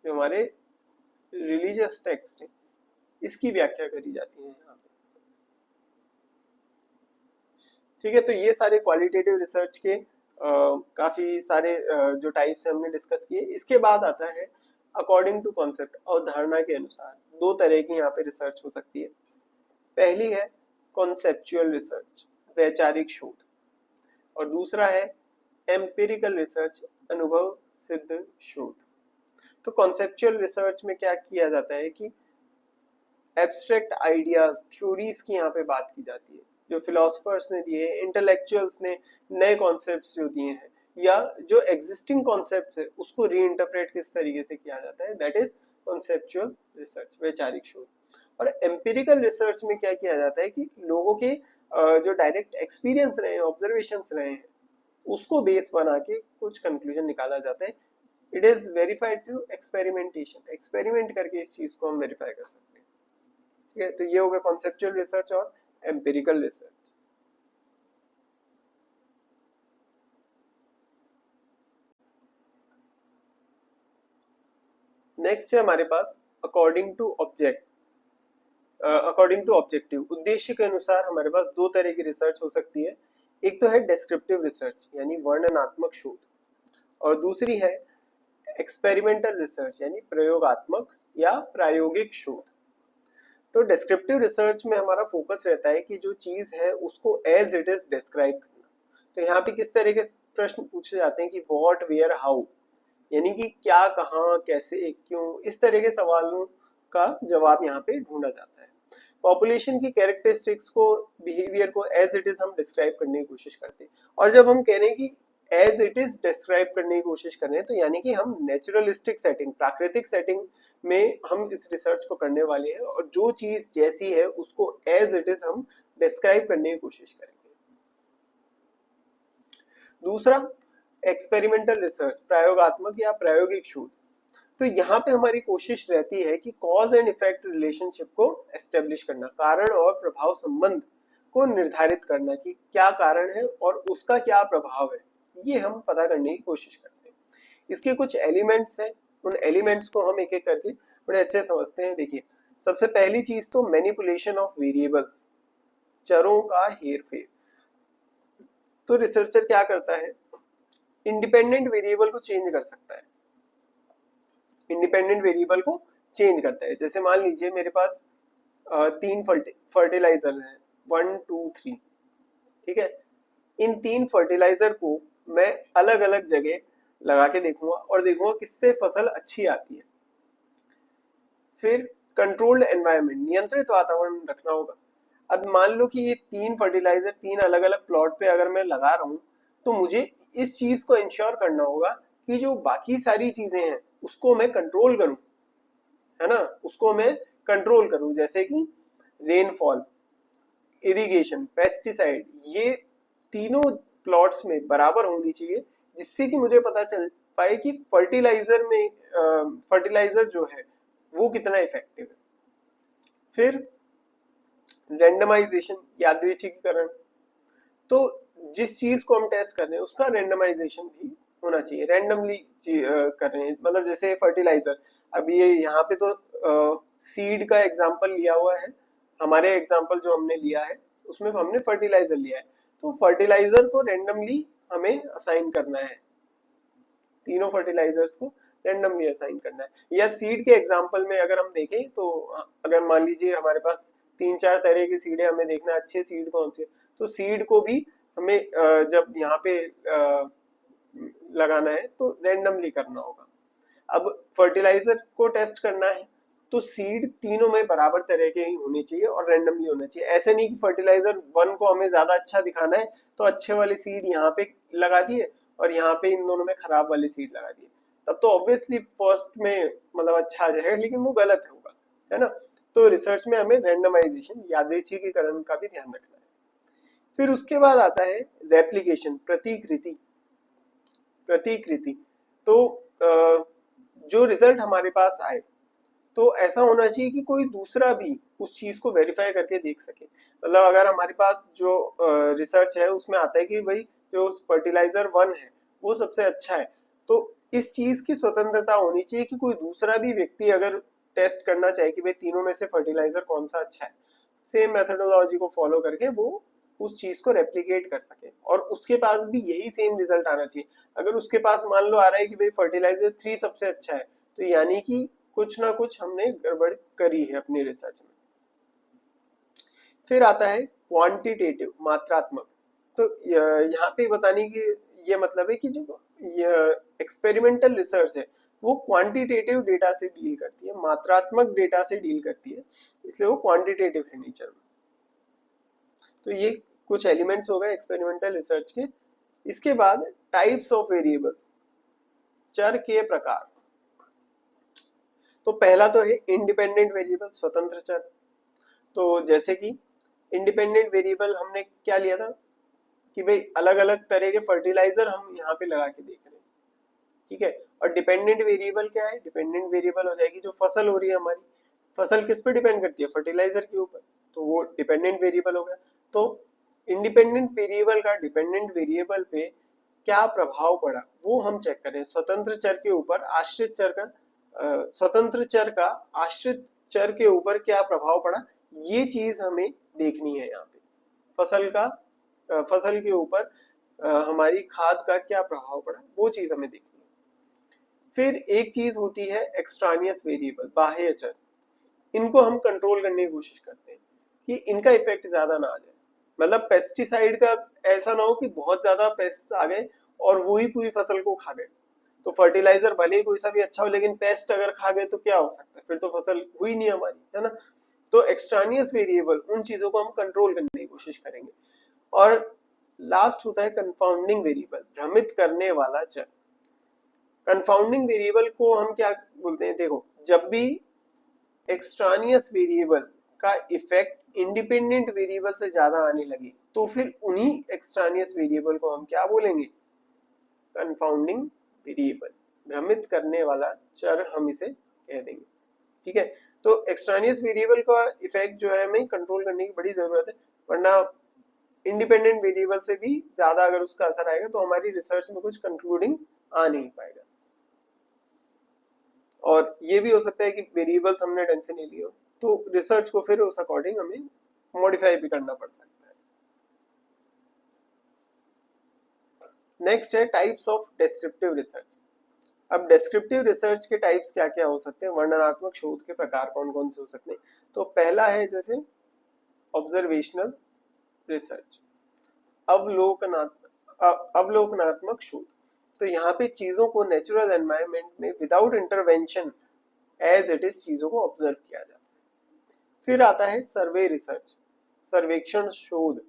जो हमारे रिलीजियस टेक्स्ट है, इसकी व्याख्या करी जाती है यहाँ पे, ठीक है। तो ये सारे क्वालिटेटिव रिसर्च के काफी सारे जो टाइप्स है हमने डिस्कस किए। इसके बाद आता है अकॉर्डिंग टू कॉन्सेप्ट, अवधारणा के अनुसार। दो तरह की यहाँ पे रिसर्च हो सकती है। पहली है कॉन्सेप्चुअल रिसर्च, वैचारिक शोध, और दूसरा है एम्पिरिकल रिसर्च, अनुभव सिद्ध शोध। तो कॉन्सेप्चुअल रिसर्च में क्या किया जाता है कि एब्स्ट्रैक्ट आइडियाज, थ्योरीज की यहाँ पे बात की जाती है, जो फिलोसफर्स ने दिए, इंटेलेक्चुअल्स ने नए कॉन्सेप्ट्स जो दिए हैं, या जो एग्जिस्टिंग कॉन्सेप्ट्स है उसको रीइंटरप्रेट किस तरीके से किया जाता है, दैट इज कॉन्सेप्चुअल रिसर्च, वैचारिक शोध। और एम्पिरिकल रिसर्च में क्या किया जाता है कि लोगों के जो डायरेक्ट एक्सपीरियंस रहे हैं, ऑब्जर्वेशंस रहे हैं, उसको बेस बना के कुछ कंक्लूजन निकाला जाता है। It is verified through experimentation, experiment करके इस चीज को हम वेरीफाई कर सकते हैं, ठीक है। तो ये हो गया कॉन्सेप्चुअल रिसर्च और एम्पिरिकल रिसर्च। नेक्स्ट है हमारे पास according to object, according to objective, उद्देश्य के अनुसार हमारे पास दो तरह की रिसर्च हो सकती है। एक तो है डिस्क्रिप्टिव रिसर्च यानी वर्णनात्मक शोध, और दूसरी है एक्सपेरिमेंटल रिसर्च यानी प्रयोगात्मक या प्रायोगिक शोध। तो डिस्क्रिप्टिव रिसर्च में हमारा फोकस रहता है कि जो चीज है उसको एज इट इज डिस्क्राइब करना। तो यहाँ पे किस तरह के प्रश्न पूछे जाते हैं कि व्हाट, वेयर, हाउ, यानी कि क्या, कहाँ, कैसे, क्यों, इस तरह के सवालों का जवाब यहाँ पे ढूंढा जाता है। पॉपुलेशन की कैरेक्टरिस्टिक्स को, बिहेवियर को एज इट इज हम डिस्क्राइब करने की कोशिश करते हैं। और जब हम कह रहे हैं कि एज इट इज डिस्क्राइब करने की कोशिश कर रहे हैं, तो यानी कि हम नेचुरलिस्टिक सेटिंग, प्राकृतिक सेटिंग में हम इस रिसर्च को करने वाले हैं, और जो चीज जैसी है उसको एज इट इज हम डिस्क्राइब करने की कोशिश करेंगे। दूसरा एक्सपेरिमेंटल रिसर्च, प्रयोगात्मक या प्रायोगिक शोध। तो यहाँ पे हमारी कोशिश रहती है कि कॉज एंड इफेक्ट रिलेशनशिप को एस्टेब्लिश करना, कारण और प्रभाव संबंध को निर्धारित करना कि क्या कारण है और उसका क्या प्रभाव है, ये हम पता करने की कोशिश करते हैं। इसके कुछ एलिमेंट्स हैं, उन एलिमेंट्स को हम एक एक करके बड़े अच्छे समझते हैं। देखिए, सबसे पहली चीज तो मैनिपुलेशन ऑफ वेरिएबल्स, चरों का हेरफेर। तो रिसर्चर क्या करता है, इंडिपेंडेंट वेरिएबल को चेंज कर सकता है, इंडिपेंडेंट वेरिएबल को चेंज करता है। जैसे मान लीजिए मेरे पास तीन फर्टिलाइजर हैं, 1 2 3, ठीक है। इन तीन फर्टिलाइजर को मैं अलग अलग जगह लगा के देखूंगा और देखूंगा किससे फसल अच्छी आती है। फिर कंट्रोल्ड एनवायरनमेंट, नियंत्रित वातावरण रखना होगा। अब मान लो कि ये तीन फर्टिलाइजर तीन अलग अलग प्लॉट पे अगर मैं लगा रहा हूं, तो मुझे इस चीज को इंश्योर करना होगा कि जो बाकी सारी चीजें हैं उसको मैं कंट्रोल करूं, है ना, उसको मैं कंट्रोल करूं, जैसे कि रेनफॉल, इरिगेशन, पेस्टिसाइड, ये तीनों प्लॉट्स में बराबर होनी चाहिए, जिससे कि मुझे पता पाए कि फर्टिलाइजर जो है वो कितना इफेक्टिव है। फिर रैंडमाइजेशन, यादृच्छिकीकरण, तो जिस चीज को हम टेस्ट कर रहे हैं उसका रैंडमाइजेशन भी होना चाहिए, रैंडमली कर रहे हैं। मतलब जैसे फर्टिलाइजर, अब ये यहाँ पे तो सीड का एग्जांपल लिया हुआ है, हमारे एग्जांपल जो हमने लिया है उसमें हमने फर्टिलाइजर लिया है, तो फर्टिलाइजर को रैंडमली हमें असाइन करना है, तीनों फर्टिलाइजर्स को रैंडमली असाइन करना है। या सीड के एग्जांपल में अगर हम देखें तो अगर मान लीजिए हमारे पास 3-4 तरह की सीड है, हमें देखना है अच्छे सीड कौन से, तो सीड को भी हमें जब यहाँ पे लगाना है तो रैंडमली करना होगा। अब फर्टिलाइजर को टेस्ट करना है तो सीड तीनों में बराबर तरह के ही होने चाहिए और रैंडमली होना चाहिए। ऐसे नहीं कि फर्टिलाइजर 1 को हमें ज्यादा अच्छा दिखाना है तो अच्छे वाले सीड यहाँ पे लगा दिए और यहाँ पे इन दोनों में खराब वाले सीड लगा दिए, तब तो ऑब्वियसली फर्स्ट में मतलब अच्छा आ जाएगा, लेकिन वो गलत होगा, है ना। तो रिसर्च में हमें रैंडमाइजेशन, यादृच्छिकीकरण का भी ध्यान रखना है। फिर उसके बाद आता है रेप्लिकेशन, प्रतिकृति। प्रतिकृति तो जो रिजल्ट हमारे पास आए तो ऐसा होना चाहिए कि कोई दूसरा भी उस चीज को वेरीफाई करके देख सके। मतलब अगर हमारे पास जो रिसर्च है उसमें आता है कि भाई जो फर्टिलाइजर 1 है वो सबसे अच्छा है, तो इस चीज की स्वतंत्रता होनी चाहिए कि कोई दूसरा भी व्यक्ति अगर टेस्ट करना चाहे कि भाई तीनों में से फर्टिलाइजर कौन सा अच्छा है, सेम मेथोडोलॉजी को फॉलो करके वो उस चीज को रेप्लिकेट कर सके और उसके पास भी यही सेम रिजल्ट आना चाहिए। अगर उसके पास मान लो आ रहा है कि भाई फर्टिलाइजर 3 सबसे अच्छा है, तो यानी कि कुछ ना कुछ हमने गड़बड़ करी है अपनी रिसर्च में। फिर आता है क्वांटिटेटिव, मात्रात्मक। तो यहाँ पे बताने की ये मतलब है कि जो एक्सपेरिमेंटल रिसर्च है वो क्वांटिटेटिव डेटा से डील करती है, मात्रात्मक डेटा से डील करती है, इसलिए वो क्वांटिटेटिव है नेचर में। तो ये कुछ एलिमेंट्स हो गए एक्सपेरिमेंटल रिसर्च के। इसके बाद टाइप्स ऑफ वेरिएबल्स, चर के प्रकार। तो पहला तो है इंडिपेंडेंट वेरिएबल, स्वतंत्र चर। तो जैसे कि इंडिपेंडेंट वेरिएबल हमने क्या लिया था कि भाई अलग अलग तरह के फर्टिलाइजर हम यहाँ पे लगा के देख रहे हैं, ठीक है। और डिपेंडेंट वेरिएबल क्या है, डिपेंडेंट वेरिएबल हो जाएगी जो फसल हो रही है हमारी, फसल किस पे डिपेंड करती है, फर्टिलाइजर के ऊपर, तो वो डिपेंडेंट वेरिएबल हो गया। तो इंडिपेंडेंट वेरिएबल का डिपेंडेंट वेरिएबल पे क्या प्रभाव पड़ा वो हम चेक करें। स्वतंत्र चर के ऊपर आश्रित चर का स्वतंत्र चर का आश्रित चर के ऊपर क्या प्रभाव पड़ा, ये चीज हमें देखनी है। यहाँ पे फसल के ऊपर हमारी खाद का क्या प्रभाव पड़ा वो चीज हमें देखनी है। फिर एक चीज होती है एक्सट्रानियस वेरिएबल, बाह्य चर। इनको हम कंट्रोल करने की कोशिश करते हैं कि इनका इफेक्ट ज्यादा ना आ जाए। मतलब पेस्टिसाइड का ऐसा ना हो कि बहुत ज्यादा पेस्ट आ गए और वो ही पूरी फसल को खा गए, तो फर्टिलाइजर भले ही कोई सा भी अच्छा हो लेकिन पेस्ट अगर खा गए तो क्या हो सकता है, फिर तो फसल हुई नहीं हमारी, है ना। तो एक्सट्रानियस वेरिएबल, उन चीजों को हम कंट्रोल करने की कोशिश करेंगे। और लास्ट होता है कंफाउंडिंग वेरिएबल, भ्रमित करने वाला चर। कंफाउंडिंग वेरिएबल को हम क्या बोलते हैं, देखो जब भी एक्सट्रानियस वेरिएबल का इफेक्ट इंडिपेंडेंट वेरिएबल से ज्यादा आने लगे तो फिर उन्हीं एक्सट्रानियस वेरिएबल को हम क्या बोलेंगे, कंफाउंडिंग वेरिएबल, भ्रमित करने वाला चर हम इसे कह देंगे, ठीक है। तो एक्सट्रानियस वेरिएबल का इफेक्ट जो है हमें कंट्रोल करने की बड़ी जरूरत है, वरना इंडिपेंडेंट वेरिएबल से भी ज्यादा अगर उसका असर आएगा तो हमारी रिसर्च में कुछ कंक्लूडिंग आ नहीं पाएगा। और ये भी हो सकता है कि वेरिएबल्स हमने ढंग से नहीं लिए हो तो रिसर्च को फिर उस अकॉर्डिंग हमें मॉडिफाई भी करना पड़ सकता है। नेक्स्ट है टाइप्स ऑफ डिस्क्रिप्टिव रिसर्च। अब डिस्क्रिप्टिव रिसर्च के टाइप्स क्या क्या हो सकते हैं, वर्णनात्मक शोध के प्रकार कौन कौन से हो सकते हैं। तो पहला है जैसे ऑब्जर्वेशनल रिसर्च, अवलोकनात्मक शोध। तो यहाँ पे चीजों को नेचुरल एनवायरनमेंट में without intervention as it is चीजों को ऑब्जर्व किया जाता है। फिर आता है सर्वे रिसर्च, सर्वेक्षण शोध।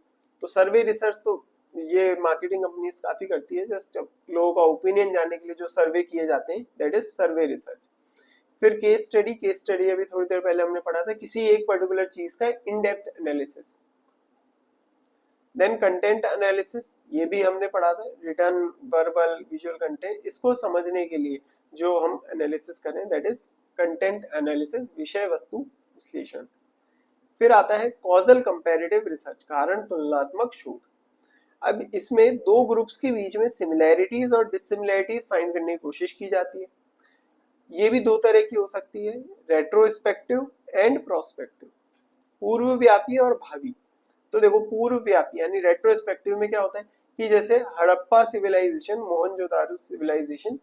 तो सर्वे रिसर्च तो ये मार्केटिंग कंपनीज काफी करती है, जस्ट लोगों का ओपिनियन जानने के लिए जो सर्वे किए जाते हैं, दैट इज सर्वे रिसर्च। फिर केस स्टडी, केस स्टडी अभी थोड़ी देर पहले हमने पढ़ा था, किसी एक पर्टिकुलर चीज का in depth analysis. Then content analysis, ये भी हमने पढ़ा था, रिटर्न, वर्बल, विजुअल कंटेंट, इसको समझने के लिए जो हम एनालिसिस करें दैट इज कंटेंट एनालिसिस, विषय वस्तु विश्लेषण। फिर आता है कॉजल कंपैरेटिव रिसर्च, कारण तुलनात्मक शोध। अब इसमें दो ग्रुप्स के बीच में सिमिलैरिटीज और डिसिमिलैरिटीज फाइंड करने की कोशिश की जाती है। ये भी दो तरह की हो सकती है, रेट्रोस्पेक्टिव एंड प्रोस्पेक्टिव, पूर्वव्यापी और भावी। तो देखो पूर्वव्यापी यानी रेट्रोस्पेक्टिव में क्या होता है कि जैसे हड़प्पा सिविलाइजेशन, मोहनजोदारो सिविलाइजेशन,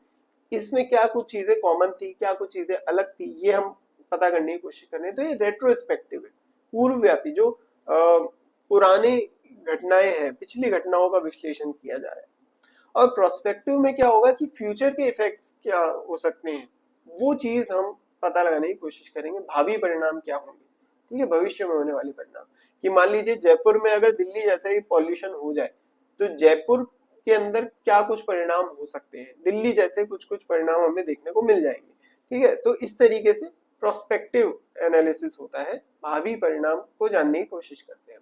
इसमें क्या कुछ चीजें कॉमन थी, क्या कुछ चीजें अलग थी, ये हम पता करने की कोशिश कर रहे हैं, तो ये रेट्रोस्पेक्टिव है, पूर्वव्यापी, जो पुराने घटनाएं हैं, पिछली घटनाओं का विश्लेषण किया जा रहा है। और प्रोस्पेक्टिव में क्या होगा कि फ्यूचर के इफेक्ट्स क्या हो सकते हैं, वो चीज हम पता लगाने की कोशिश करेंगे, भावी परिणाम क्या होंगे, ठीक है, भविष्य में होने वाले परिणाम। कि मान लीजिए जयपुर में अगर दिल्ली जैसे ही पॉल्यूशन हो जाए तो जयपुर के अंदर क्या कुछ परिणाम हो सकते हैं, दिल्ली जैसे कुछ कुछ परिणाम हमें देखने को मिल जाएंगे, ठीक है। तो इस तरीके से प्रोस्पेक्टिव एनालिसिस होता है, भावी परिणाम को जानने की कोशिश करते हैं।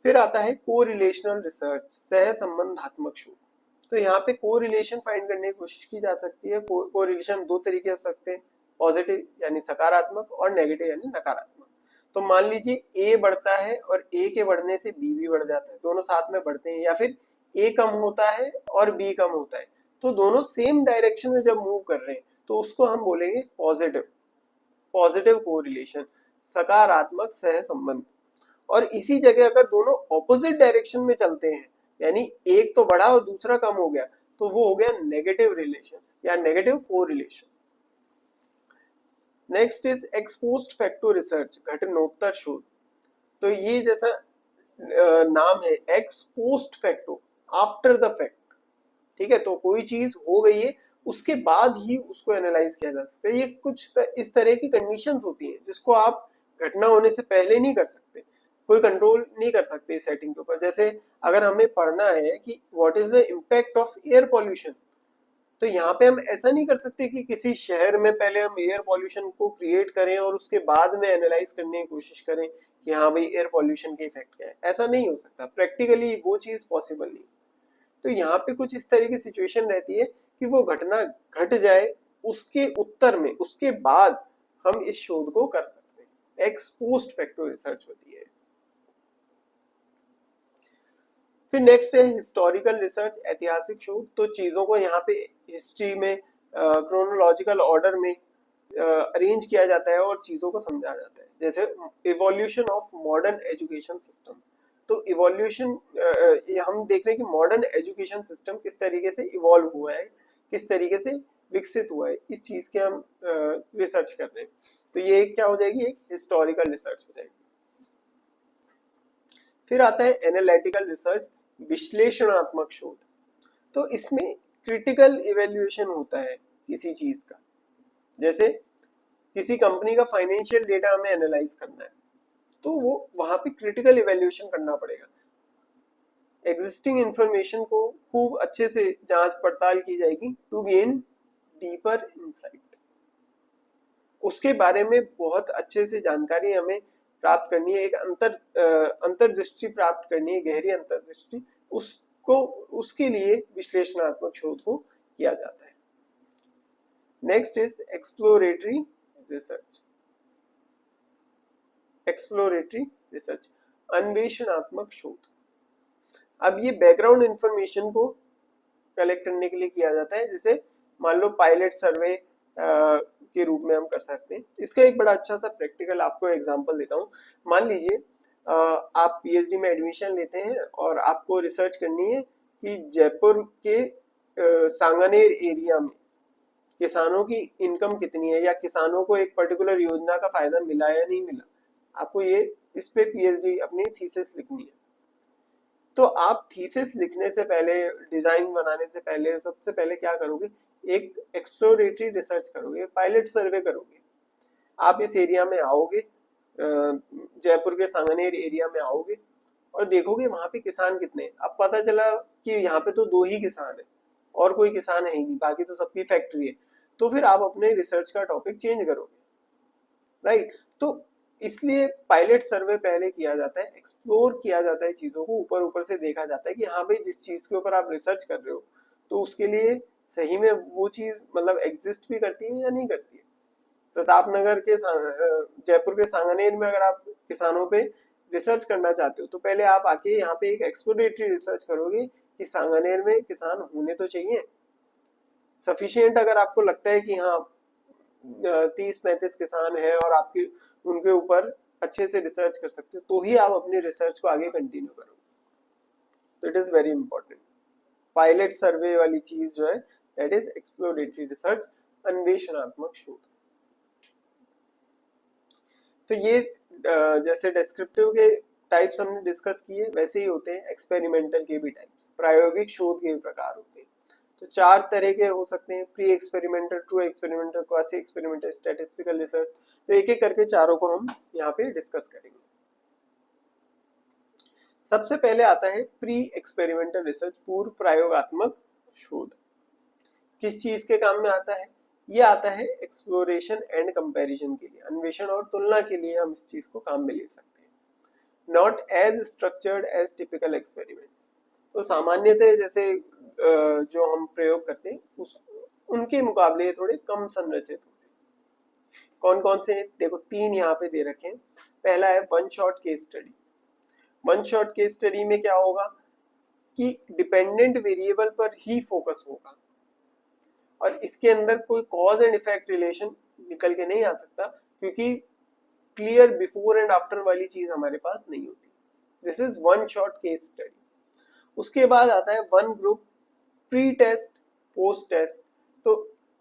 फिर आता है कोरिलेशनल रिसर्च, सह संबंधात्मक शोध। तो यहाँ पे कोरिलेशन फाइंड करने की कोशिश की जा सकती है। कोरिलेशन दो तरीके हो सकते हैं, पॉजिटिव यानी सकारात्मक और नेगेटिव यानी नकारात्मक। तो मान लीजिए ए बढ़ता है और ए के बढ़ने से बी भी बढ़ जाता है, दोनों साथ में बढ़ते हैं, या फिर ए कम होता है और बी कम होता है, तो दोनों सेम डायरेक्शन में जब मूव कर रहे हैं तो उसको हम बोलेंगे पॉजिटिव, पॉजिटिव कोरिलेशन, सकारात्मक सहसंबंध। और इसी जगह अगर दोनों ऑपोजिट डायरेक्शन में चलते हैं, यानी एक तो बढ़ा और दूसरा कम हो गया, तो वो हो गया नेगेटिव रिलेशन या negative correlation. Next is ex post facto research, घटनोत्तर शोध। तो ये जैसा नाम है ex post facto, after the fact, ठीक है। तो कोई चीज हो गई है उसके बाद ही उसको एनालाइज किया जा सकता है। ये कुछ इस तरह की कंडीशंस होती हैं जिसको आप घटना होने से पहले नहीं कर सकते, कोई कंट्रोल नहीं कर सकते इस सेटिंग के ऊपर। जैसे अगर हमें पढ़ना है कि what is the impact of air pollution, तो यहाँ पे हम ऐसा नहीं कर सकते कि किसी शहर में पहले हम एयर पॉल्यूशन को क्रिएट करें और उसके बाद में एनालाइज करने की कोशिश करें कि हाँ भाई एयर पॉल्यूशन के इफेक्ट क्या है। ऐसा नहीं हो सकता, प्रैक्टिकली वो चीज पॉसिबल नहीं। तो यहाँ पे कुछ इस तरह की सिचुएशन रहती है कि वो घटना घट जाए, उसके उत्तर में, उसके बाद हम इस शोध को कर सकते हैं। एक्स पोस्ट फैक्टो रिसर्च होती है। फिर नेक्स्ट है हिस्टोरिकल रिसर्च, ऐतिहासिक शोध। तो चीजों को यहाँ पे हिस्ट्री में क्रोनोलॉजिकल ऑर्डर में अरेंज किया जाता है और चीजों को समझा जाता है। जैसे evolution of modern education system. तो इवोल्यूशन हम देख रहे हैं कि मॉडर्न एजुकेशन सिस्टम किस तरीके से इवॉल्व हुआ है, किस तरीके से विकसित हुआ है, इस चीज के हम रिसर्च कर रहे हैं। तो ये क्या हो जाएगी, एक हिस्टोरिकल रिसर्च हो जाएगी। फिर आता है एनालिटिकल रिसर्च, विश्लेषणात्मक शोध। तो इसमें क्रिटिकल इवेल्युएशन होता है किसी चीज का। जैसे किसी कंपनी का फाइनेंशियल डेटा हमें एनालाइज करना है, तो वो वहां पे क्रिटिकल इवेल्युएशन करना पड़ेगा। एग्जिस्टिंग इंफॉर्मेशन को खूब अच्छे से जांच पड़ताल की जाएगी टू गेन डीपर इंसाइट। उसके बारे में बहुत अच्छे से जानकारी हमें प्राप्त करनी है, एक अंतर्दृष्टि प्राप्त करनी है, गहरी अंतर्दृष्टि। उसको उसके लिए विश्लेषणात्मक शोध को किया जाता है। Next is exploratory research, exploratory research, अन्वेषणात्मक शोध। अब ये बैकग्राउंड इंफॉर्मेशन को कलेक्ट करने के लिए किया जाता है। जैसे मान लो पायलट सर्वे के रूप में हम कर सकते हैं। इसका एक बड़ा अच्छा सा प्रैक्टिकल आपको एग्जांपल देता हूँ। मान लीजिए आप पीएचडी में एडमिशन लेते हैं और आपको रिसर्च करनी है कि जयपुर के सांगानेर एरिया में किसानों की इनकम कितनी है, या किसानों को एक पर्टिकुलर योजना का फायदा मिला या नहीं मिला। आपको ये इस पे पीएचडी अपनी थीसिस लिखनी है। तो आप थीसिस लिखने से पहले, डिजाइन बनाने से पहले, सबसे पहले क्या करोगे, एक एक्सप्लोरेटरी रिसर्च करोगे, पायलट सर्वे करोगे। आप इस एरिया में आओगे, जयपुर के सांगनेर एरिया में आओगे और देखोगे वहां पे किसान कितने हैं। अब पता चला कि यहाँ पे तो 2 ही किसान है और कोई किसान है ही नहीं, बाकी तो सबकी फैक्ट्री है। तो फिर आप अपने रिसर्च का टॉपिक चेंज करोगे, राइट। तो इसलिए पायलट सर्वे पहले किया जाता है, एक्सप्लोर किया जाता है चीजों को, ऊपर ऊपर से देखा जाता है कि हाँ भाई जिस चीज के ऊपर आप रिसर्च कर रहे हो तो उसके लिए सही में वो चीज मतलब एग्जिस्ट भी करती है या नहीं करती है। प्रतापनगर के जयपुर के सांगानेर में अगर आप किसानों पे रिसर्च करना चाहते हो तो पहले आप आके यहाँ पे एक एक्सप्लोरेटरी रिसर्च करोगे कि सांगानेर में किसान होने तो चाहिए सफिशिएंट। अगर आपको लगता है कि हाँ 30-35 किसान हैं और आपके उनके ऊपर अच्छे से रिसर्च कर सकते हो तो ही आप अपनी रिसर्च को आगे कंटिन्यू करोगे। तो it is very important. Pilot survey वाली चीज जो है दैट इज एक्सप्लोरेटरी रिसर्च, अन्वेषणात्मक शोध। तो ये जैसे डिस्क्रिप्टिव के टाइप्स हमने डिस्कस किए वैसे ही होते हैं एक्सपेरिमेंटल के भी टाइप्स, प्रायोगिक शोध के भी प्रकार होते हैं। तो 4 तरह के हो सकते हैं, pre experimental, true experimental, quasi experimental, statistical research. तो एक एक करके चारों को हम यहाँ पे डिस्कस करेंगे। सबसे पहले आता है प्री एक्सपेरिमेंटल रिसर्च, पूर्व प्रयोगात्मक शोध। किस चीज के काम में आता है? ये आता है एक्सप्लोरेशन एंड कंपैरिजन के लिए, अन्वेषण और तुलना के लिए हम इस चीज को काम में ले सकते हैं। Not as structured as typical experiments. तो सामान्यतः जैसे जो हम प्रयोग करते हैं उस उनके मुकाबले थोड़े कम संरचित होते हैं। कौन कौन से? देखो 3 यहाँ पे दे रखे हैं। पहला है one shot case study. One shot case study में क्या होगा कि डिपेंडेंट वेरिएबल पर ही फोकस होगा और इसके अंदर कोई कॉज एंड इफेक्ट रिलेशन निकल के नहीं आ सकता क्योंकि क्लियर बिफोर एंड आफ्टर वाली चीज हमारे पास नहीं होती। This is one shot case study. उसके बाद आता है one group pre test post test. तो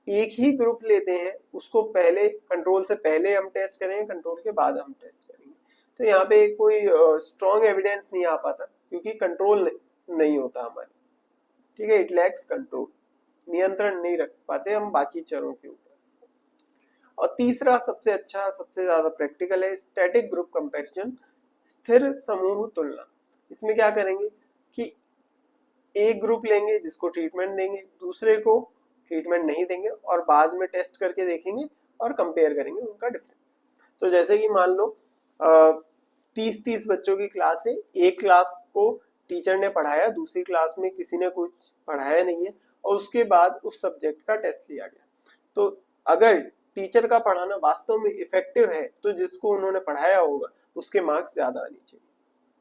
एक ही ग्रुप लेते हैं, उसको पहले कंट्रोल से पहले हम टेस्ट करेंगे, कंट्रोल के बाद हम टेस्ट करेंगे। तो यहाँ पे कोई स्ट्रॉन्ग एविडेंस नहीं आ पाता क्योंकि कंट्रोल नहीं होता हमारे, ठीक है, इट लैक्स कंट्रोल, नियंत्रण नहीं रख पाते हम बाकी चरों के ऊपर। और तीसरा सबसे अच्छा, सबसे ज्यादा प्रैक्टिकल है स्टैटिक ग्रुप कंपैरिजन, स्थिर समूह तुलना। इसमें क्या करेंगे कि एक ग्रुप लेंगे जिसको ट्रीटमेंट देंगे, दूसरे को ट्रीटमेंट नहीं देंगे और बाद में टेस्ट करके देखेंगे और कंपेयर करेंगे उनका डिफरेंस। तो जैसे कि मान लो 30-30 बच्चों की क्लास है, एक क्लास को टीचर ने पढ़ाया, दूसरी क्लास में किसी ने कुछ पढ़ाया नहीं है और उसके बाद उस सब्जेक्ट का टेस्ट लिया गया। तो अगर टीचर का पढ़ाना वास्तव में इफेक्टिव है तो जिसको उन्होंने पढ़ाया होगा उसके मार्क्स ज्यादा आने चाहिए,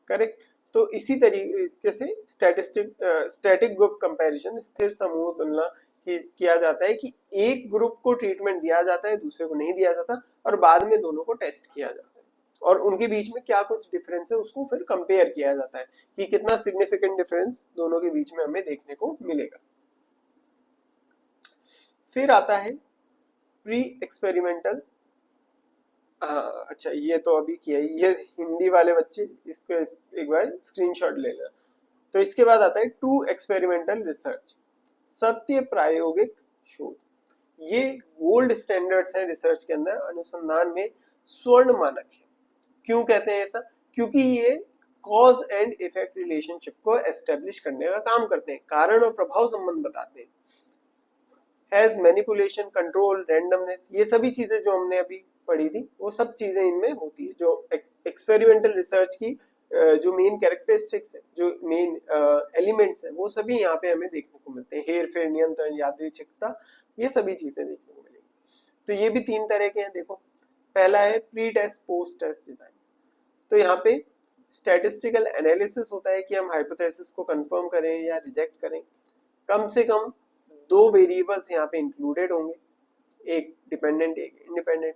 करेक्ट। तो इसी तरीके से स्टैटिक ग्रुप कंपैरिजन, स्थिर समूह तुलना किया जाता है कि एक ग्रुप को ट्रीटमेंट दिया जाता है, दूसरे को नहीं दिया जाता और बाद में दोनों को टेस्ट किया जाता है और उनके बीच में क्या कुछ डिफरेंस है उसको फिर कंपेयर किया जाता है कि कितना सिग्निफिकेंट डिफरेंस दोनों के बीच में हमें देखने को मिलेगा। फिर आता है प्री एक्सपेरिमेंटल। अच्छा ये तो अभी किया ही, ये हिंदी वाले बच्चे इसको एक बार स्क्रीनशॉट ले लेना। तो इसके बाद आता है टू एक्सपेरिमेंटल रिसर्च, सत्य प्रायोगिक शोध। ये गोल्ड स्टैंडर्ड्स हैं रिसर्च के अंदर, अनुसंधान में स्वर्ण मानक है। क्यों कहते हैं ऐसा? क्योंकि ये कॉज एंड इफेक्ट रिलेशनशिप को एस्टेब्लिश करने का काम करते हैं, कारण और प्रभाव संबंध बताते हैं। हैज मैनिपुलेशन, कंट्रोल, रैंडमनेस, ये सभी चीजें जो हमने अभी पढ़ी थी वो सब चीजें इनमें होती है। जो एक्सपेरिमेंटल रिसर्च की जो मेन कैरेक्टरिस्टिक्स है, जो मेन एलिमेंट्स हैं, वो सभी यहाँ पे हमें देखने को मिलते हैं। हेर फेर, नियंत्रण, यादृच्छिकता, ये सभी चीजें देखने को मिलेंगी। तो ये भी 3 तरह के हैं। देखो पहला है pre test post test design. तो यहाँ पे स्टैटिस्टिकल एनालिसिस होता है कि हम हाइपोथेसिस को कंफर्म करें या रिजेक्ट करें। कम से कम 2 वेरिएबल्स यहाँ पे इंक्लूडेड होंगे, एक डिपेंडेंट एक independent.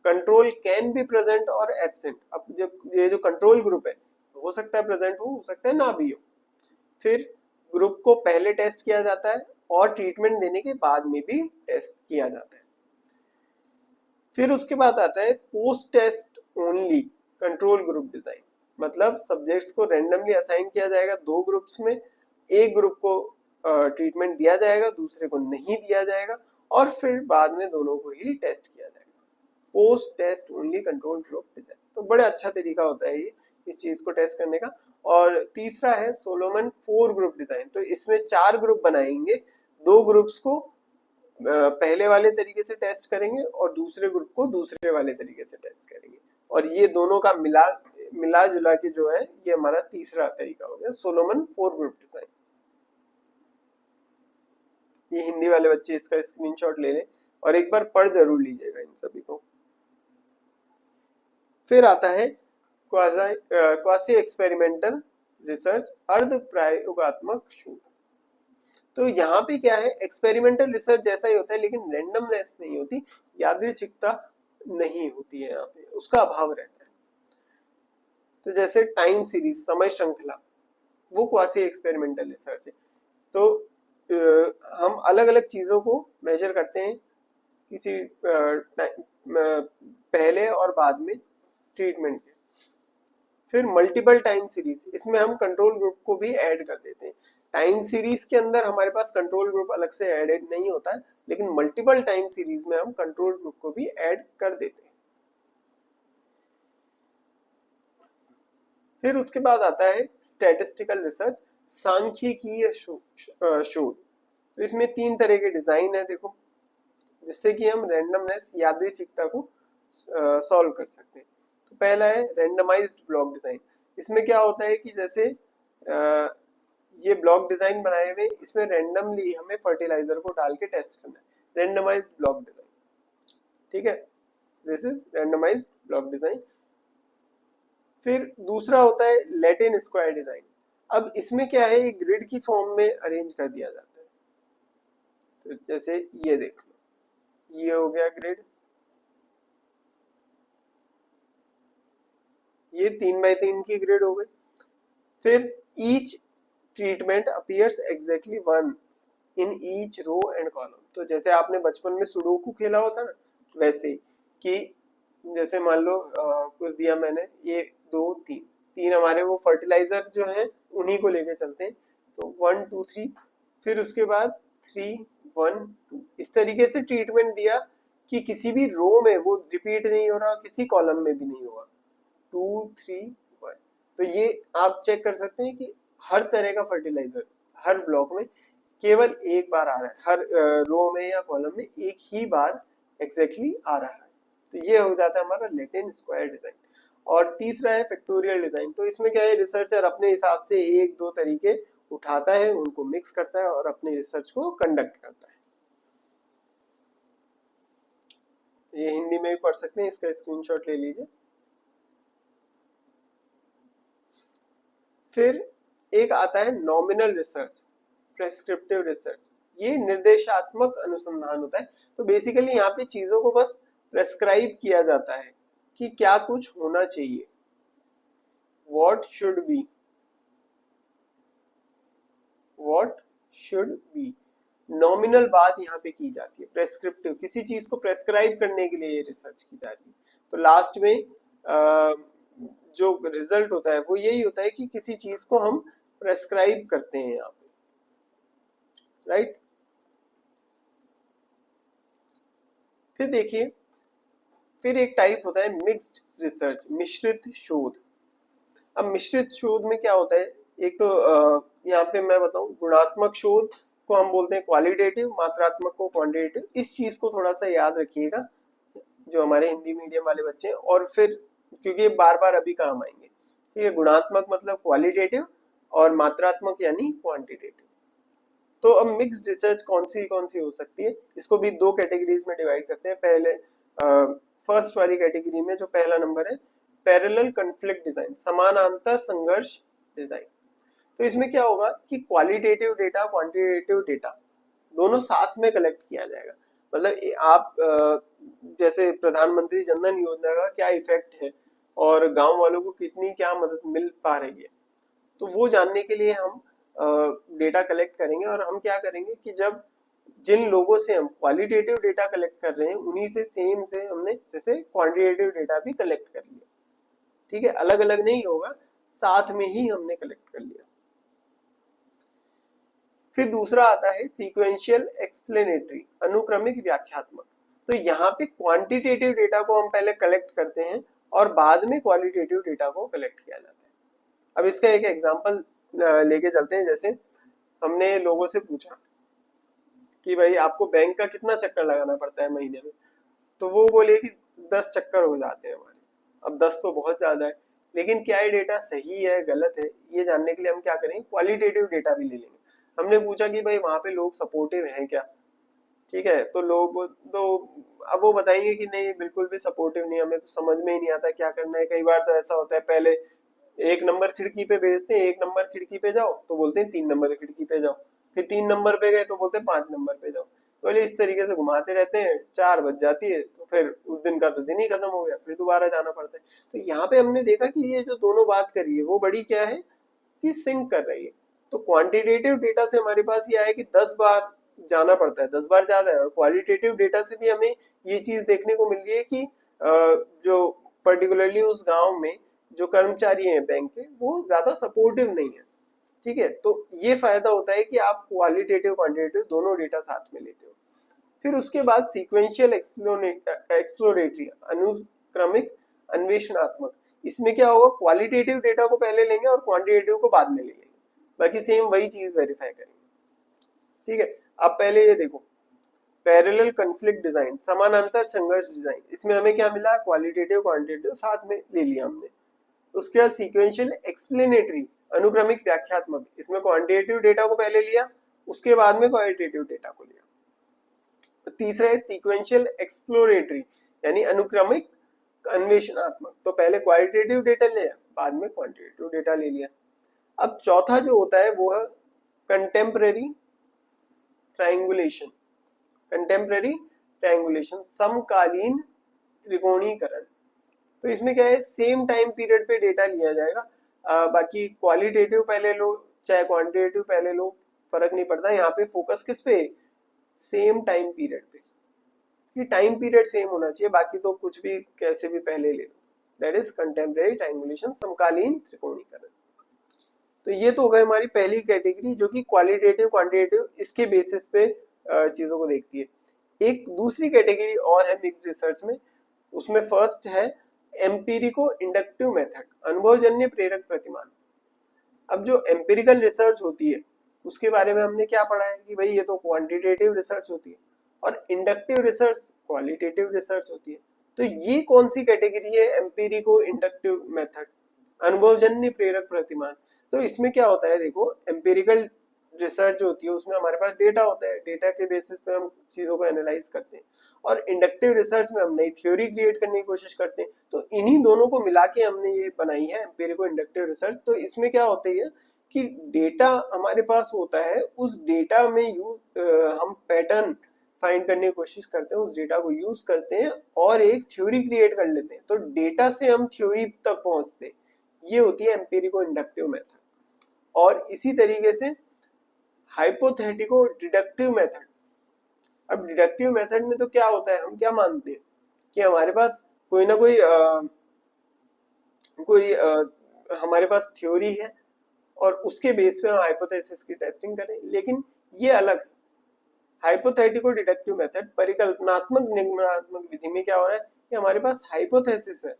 Control can be present और एब्सेंट। अब जब ये जो कंट्रोल ग्रुप है हो सकता है प्रेजेंट हो सकता है ना भी हो। फिर ग्रुप को पहले टेस्ट किया जाता है और ट्रीटमेंट देने के बाद में भी टेस्ट किया जाता है। फिर उसके बाद आता है post test only control group design. मतलब सब्जेक्ट्स को रैंडमली असाइन किया जाएगा 2 ग्रुप्स में, एक ग्रुप को ट्रीटमेंट दिया जाएगा, दूसरे को नहीं दिया जाएगा और फिर बाद में दोनों को ही टेस्ट किया जाएगा। Post test only control group design. तो बड़ा अच्छा तरीका होता है ये इस चीज को टेस्ट करने का। और तीसरा है सोलोमन 4 ग्रुप डिजाइन। तो इसमें 4 ग्रुप बनाएंगे, 2 ग्रुप्स को पहले वाले तरीके से टेस्ट करेंगे और दूसरे ग्रुप को दूसरे वाले तरीके से टेस्ट करेंगे। और ये दोनों का मिला मिला जुला के जो है ये हमारा तीसरा तरीका हो गया सोलोमन 4 ग्रुप डिजाइन। ये हिंदी वाले बच्चे इसका स्क्रीनशॉट ले लें और एक बार पढ़ जरूर लीजिएगा इन सभी को। फिर आता है क्वासी एक्सपेरिमेंटल रिसर्च, अर्ध प्रयोगात्मक शोध। तो यहाँ पे क्या है, एक्सपेरिमेंटल रिसर्च जैसा ही होता है लेकिन रैंडमनेस नहीं होती, यादृच्छिकता नहीं होती है, यहाँ पे उसका अभाव रहता है। तो जैसे टाइम सीरीज, समय श्रृंखला, वो क्वासी एक्सपेरिमेंटल रिसर्च है। तो हम अलग अलग चीजों को मेजर करते हैं किसी पहले और बाद में ट्रीटमेंट के। फिर मल्टीपल टाइम सीरीज, इसमें हम कंट्रोल ग्रुप को भी ऐड कर देते हैं। टाइम सीरीज के अंदर हमारे पास कंट्रोल ग्रुप अलग से ऐड नहीं होता है, लेकिन मल्टीपल टाइम सीरीज में हम कंट्रोल ग्रुप को भी ऐड कर देते हैं। फिर उसके बाद आता है स्टैटिस्टिकल रिसर्च, सांख्यिकीय शोध। तो इसमें 3 तरह के डिजाइन है देखो, जिससे कि हम रैंडमनेस, यादृच्छिकता को सॉल्व कर सकते हैं। तो पहला है रैंडमाइज्ड ब्लॉक डिजाइन। इसमें क्या होता है कि जैसे ये ब्लॉक डिजाइन बनाए हुए, इसमें रैंडमली हमें फर्टिलाइजर को डाल के टेस्ट करना है, रैंडमाइज्ड ब्लॉक डिजाइन। ठीक है, this is randomized block design. फिर दूसरा होता है लैटिन स्क्वायर डिजाइन। अब इसमें क्या है, ग्रिड की फॉर्म में अरेंज कर दिया जाता है। तो जैसे ये देख लो, ये हो गया ग्रिड, ये 3x3 की ग्रिड हो गई। फिर each treatment appears exactly once in each row and column. तो जैसे आपने बचपन में सुडोकू खेला होता ना, वैसे कि जैसे मान लो कुछ दिया मैंने, 1 2 3, 3 हमारे वो फर्टिलाइजर जो है उन्हीं को लेके चलते हैं। तो 1 2 3, फिर उसके बाद 3 1 2, इस तरीके से ट्रीटमेंट दिया कि किसी भी रो में वो रिपीट नहीं हो रहा, किसी कॉलम में भी नहीं हुआ। 2 3 1। तो ये आप चेक कर सकते हैं कि हर तरह का फर्टिलाइजर हर ब्लॉक में केवल एक बार आ रहा है, हर रो में या कॉलम में एक ही बार एग्जैक्टली आ रहा है। तो ये हो जाता है हमारा लैटिन स्क्वायर डिजाइन। और तीसरा है फैक्टोरियल डिजाइन। तो इसमें क्या है, रिसर्चर अपने हिसाब से 1 2 तरीके उठाता है, उनको मिक्स करता है और अपनी रिसर्च को कंडक्ट करता है। ये हिंदी में भी पढ़ सकते हैं, इसका स्क्रीनशॉट ले लीजिए। फिर एक आता है नॉमिनल रिसर्च, प्रेस्क्रिप्टिव रिसर्च। ये निर्देशात्मक अनुसंधान होता है। तो बेसिकली यहाँ पे चीजों को बस प्रेस्क्राइब किया जाता है कि क्या कुछ होना चाहिए, what should be, what should be. Nominal बात यहाँ पे की जाती है, प्रेस्क्रिप्टिव, किसी चीज को प्रेस्क्राइब करने के लिए ये रिसर्च की जा रही है। तो लास्ट में जो रिजल्ट होता है वो यही होता है कि किसी चीज को हम प्रेस्क्राइब करते हैं यहाँ पे, राइट। फिर देखिए, फिर एक टाइप होता है मिक्स्ड रिसर्च, मिश्रित शोध। अब मिश्रित शोध में क्या होता है, एक तो यहाँ पे मैं बताऊं, गुणात्मक शोध को हम बोलते हैं क्वालिटेटिव, मात्रात्मक को क्वांटिटेटिव। इस चीज को थोड़ा सा याद रखिएगा जो हमारे हिंदी मीडियम वाले बच्चे हैं। और फिर क्योंकि ये बार बार अभी काम आएंगे, ठीक है। गुणात्मक मतलब क्वालिटेटिव और मात्रात्मक यानी क्वांटिटेटिव। तो अब मिक्स्ड रिसर्च कौन सी हो सकती है, इसको भी 2 कैटेगरीज में डिवाइड करते हैं। पहले फर्स्ट वाली कैटेगरी में जो पहला नंबर है, पैरेलल कॉन्फ्लिक्ट डिजाइन, समानांतर संघर्ष डिजाइन। तो इसमें क्या होगा कि क्वालिटेटिव डेटा, क्वांटिटेटिव डेटा दोनों साथ में कलेक्ट किया जाएगा। मतलब आप जैसे प्रधानमंत्री जनधन योजना का क्या इफेक्ट है और गांव वालों को कितनी क्या मदद मिल पा रही है, तो वो जानने के लिए हम डेटा कलेक्ट करेंगे। और हम क्या करेंगे कि जब जिन लोगों से हम क्वालिटेटिव डेटा कलेक्ट कर रहे हैं उन्हीं से सेम से हमने जैसे क्वांटिटेटिव डेटा भी कलेक्ट कर लिया, ठीक है। अलग अलग नहीं होगा, साथ में ही हमने कलेक्ट कर लिया। फिर दूसरा आता है सीक्वेंशियल एक्सप्लेनेटरी, अनुक्रमिक व्याख्यात्मक। तो यहाँ पे क्वांटिटेटिव डेटा को हम पहले कलेक्ट करते हैं और बाद में क्वालिटेटिव डेटा को कलेक्ट किया जाता है। अब इसका एक एग्जांपल लेके चलते हैं। जैसे हमने लोगों से पूछा कि भाई आपको बैंक का कितना चक्कर लगाना पड़ता है महीने में, तो वो बोले कि 10 चक्कर हो जाते हैं हमारे। अब 10 तो बहुत ज्यादा है, लेकिन क्या ये डेटा सही है गलत है ये जानने के लिए हम क्या करेंगे, क्वालिटेटिव डेटा भी ले लेंगे। हमने पूछा कि भाई वहां पे लोग सपोर्टिव हैं क्या, ठीक है, तो लोग तो अब वो बताएंगे कि नहीं बिल्कुल भी सपोर्टिव नहीं, हमें तो समझ में ही नहीं आता क्या करना है। कई बार तो ऐसा होता है, पहले एक नंबर खिड़की पे भेजते हैं, एक नंबर खिड़की पे जाओ तो बोलते हैं 3 नंबर खिड़की पे जाओ, फिर 3 नंबर पे गए तो बोलते हैं 5 नंबर पे जाओ। तो बोले इस तरीके से घुमाते रहते हैं, 4 बज जाती है तो फिर उस दिन का तो दिन ही खत्म हो गया, फिर दोबारा जाना पड़ता है। तो यहाँ पे हमने देखा कि ये जो दोनों बात करी है वो बड़ी क्या है कि सिंक कर रही है। तो क्वांटिटेटिव डेटा से हमारे पास ये आया कि 10 बार जाना पड़ता है, 10 बार ज्यादा है, और क्वालिटेटिव डेटा से भी हमें ये चीज देखने को मिल रही है कि जो पर्टिकुलरली उस गांव में जो कर्मचारी हैं बैंक के वो ज्यादा सपोर्टिव नहीं है, ठीक है। तो ये फायदा होता है कि आप क्वालिटेटिव क्वांटिटेटिव दोनों डेटा साथ में लेते हो। फिर उसके बाद सीक्वेंशियल एक्सप्लोरेटरी, अनुक्रमिक अन्वेषणात्मक, इसमें क्या होगा, क्वालिटेटिव डेटा को पहले लेंगे और क्वांटिटेटिव को बाद में ले लेंगे, बाकी सेम वही चीज वेरीफाई करेंगे, ठीक है। अब पहले ये देखो, पैरेलल कॉन्फ्लिक्ट डिजाइन, समानांतर संघर्ष डिजाइन, इसमें हमें क्या मिला, क्वालिटेटिव क्वांटिटेटिव साथ में ले लिया हमने। उसके बाद सीक्वेंशियल एक्सप्लेनेटरी, अनुक्रमिक व्याख्यात्मक, इसमें क्वांटिटेटिव डेटा को पहले लिया, उसके बाद में क्वालिटेटिव डेटा को लिया। तीसरा है सीक्वेंशियल एक्सप्लोरेटरी, यानी अनुक्रमिक अन्वेषणात्मक, तो पहले क्वालिटेटिव डेटा लिया बाद में क्वांटिटेटिव डेटा ले लिया। अब चौथा जो होता है वो है कंटेम्पररी ट्रायंगुलेशन, कंटेम्पररी ट्रायंगुलेशन, समकालीन त्रिकोणीकरण। तो इसमें क्या है, सेम टाइम पीरियड पे डेटा लिया जाएगा, बाकी क्वालिटेटिव पहले लो चाहे क्वांटिटेटिव पहले लो फर्क नहीं पड़ता, यहाँ पे फोकस किस पे, सेम टाइम पीरियड पे, कि टाइम पीरियड सेम होना चाहिए, बाकी तो कुछ भी कैसे भी पहले ले लो। दैट इज कंटेम्पररी ट्रायंगुलेशन, समकालीन त्रिकोणीकरण। तो ये तो हो गई हमारी पहली कैटेगरी जो कि क्वालिटेटिव क्वांटिटेटिव इसके बेसिस पे चीजों को देखती है। एक दूसरी कैटेगरी और है मिक्स्ड रिसर्च में, उसमें फर्स्ट है एम्पिरिको इंडक्टिव मेथड, अनुभवजन्य प्रेरक प्रतिमान। अब जो एम्पिरिकल रिसर्च होती है उसके बारे में हमने क्या पढ़ा है कि भाई ये तो क्वांटिटेटिव रिसर्च होती है, और इंडक्टिव रिसर्च क्वालिटेटिव रिसर्च होती है। तो ये कौन सी कैटेगरी है, एम्पिरिको इंडक्टिव मेथड, अनुभवजन्य प्रेरक प्रतिमान। तो इसमें क्या होता है, देखो एम्पिरिकल रिसर्च जो होती है उसमें हमारे पास डेटा होता है, डेटा के बेसिस पे हम चीजों को एनालाइज करते हैं, और इंडक्टिव रिसर्च में हम नई थ्योरी क्रिएट करने की कोशिश करते हैं। तो इन्हीं दोनों को मिला के हमने ये बनाई है एम्पिरिको इंडक्टिव रिसर्च। तो इसमें क्या होती है कि डेटा हमारे पास होता है, उस डेटा में हम पैटर्न फाइंड करने की कोशिश करते हैं, उस डेटा को यूज करते हैं और एक थ्योरी क्रिएट कर लेते हैं, तो डेटा से हम थ्योरी तक पहुंचते हैं। ये होती है एम्पिरिको इंडक्टिव मेथड। और इसी तरीके से हाइपोथेटिको डिडक्टिव मेथड। अब डिडक्टिव मेथड में तो क्या होता है, हम क्या मानते हैं कि हमारे पास कोई ना कोई हमारे पास थ्योरी है और उसके बेस पे हम हाइपोथेसिस की टेस्टिंग करें, लेकिन ये अलग है। हाइपोथेटिको डिडक्टिव मेथड, परिकल्पनात्मक निगमनात्मक विधि में क्या हो रहा है कि हमारे पास हाइपोथेसिस है,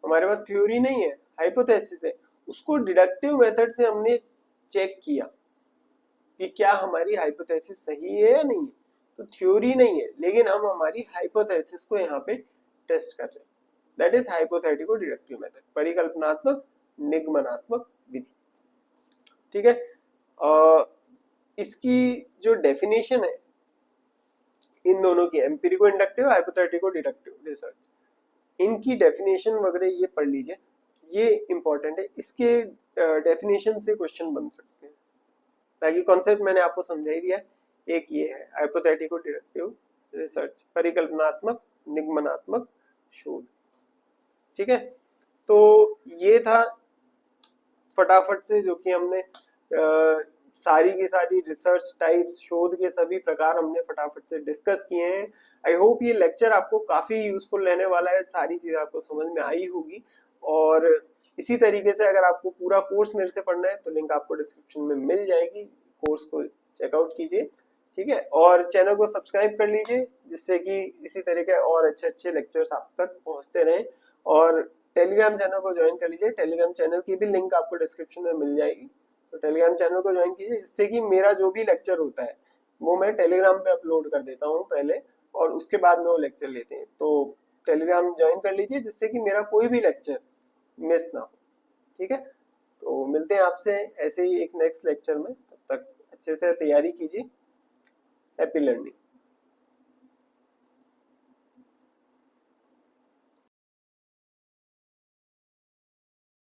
हमारे पास थ्योरी नहीं है, हाइपोथेसिस है, उसको डिडक्टिव मेथड से हमने चेक किया कि क्या हमारी हाइपोथेसिस सही है या नहीं। तो थ्योरी नहीं है लेकिन हम हमारी हाइपोथेसिस को यहाँ पे टेस्ट कर रहे हैं, दैट इज हाइपोथेटिको डिडक्टिव मेथड, परिकल्पनात्मक निगमनात्मक विधि, ठीक है। इसकी जो डेफिनेशन है इन दोनों की, एम्पिरिको इंडक्टिव हाइपोथेटिको डिडक्टिव रिसर्च, इनकी डेफिनेशन वगैरह ये पढ़ लीजिए, ये इंपॉर्टेंट है, इसके डेफिनेशन से क्वेश्चन बन सकते हैं। बाकी कॉन्सेप्ट मैंने आपको समझा ही दिया है। एक ये है हाइपोथेटिको डिडक्टिव रिसर्च, परिकल्पनात्मक निगमनात्मक शोध, ठीक है। तो ये था फटाफट से जो कि हमने सारी की सारी रिसर्च टाइप्स, शोध के सभी प्रकार हमने फटाफट से डिस्कस किए हैं। आई होप ये लेक्चर आपको काफी यूजफुल रहने वाला है, सारी चीजें आपको समझ में आई होगी। और इसी तरीके से अगर आपको पूरा कोर्स मेरे से पढ़ना है तो लिंक आपको डिस्क्रिप्शन में मिल जाएगी, कोर्स को चेकआउट कीजिए, ठीक है। और चैनल को सब्सक्राइब कर लीजिए जिससे कि इसी तरह के और अच्छे अच्छे लेक्चर्स आप तक पहुंचते रहें। और टेलीग्राम चैनल को ज्वाइन कर लीजिए, टेलीग्राम चैनल की भी लिंक आपको डिस्क्रिप्शन में मिल जाएगी, तो टेलीग्राम चैनल को ज्वाइन कीजिए जिससे कि मेरा जो भी लेक्चर होता है वो मैं टेलीग्राम पे अपलोड कर देता हूँ पहले, और उसके बाद में वो लेक्चर लेते हैं। तो टेलीग्राम ज्वाइन कर लीजिए, जिससे कि मेरा कोई भी लेक्चर मिस ना हो। ठीक है, तो मिलते हैं आपसे ऐसे ही एक नेक्स्ट लेक्चर में। तब तक अच्छे से तैयारी कीजिए। Happy learning.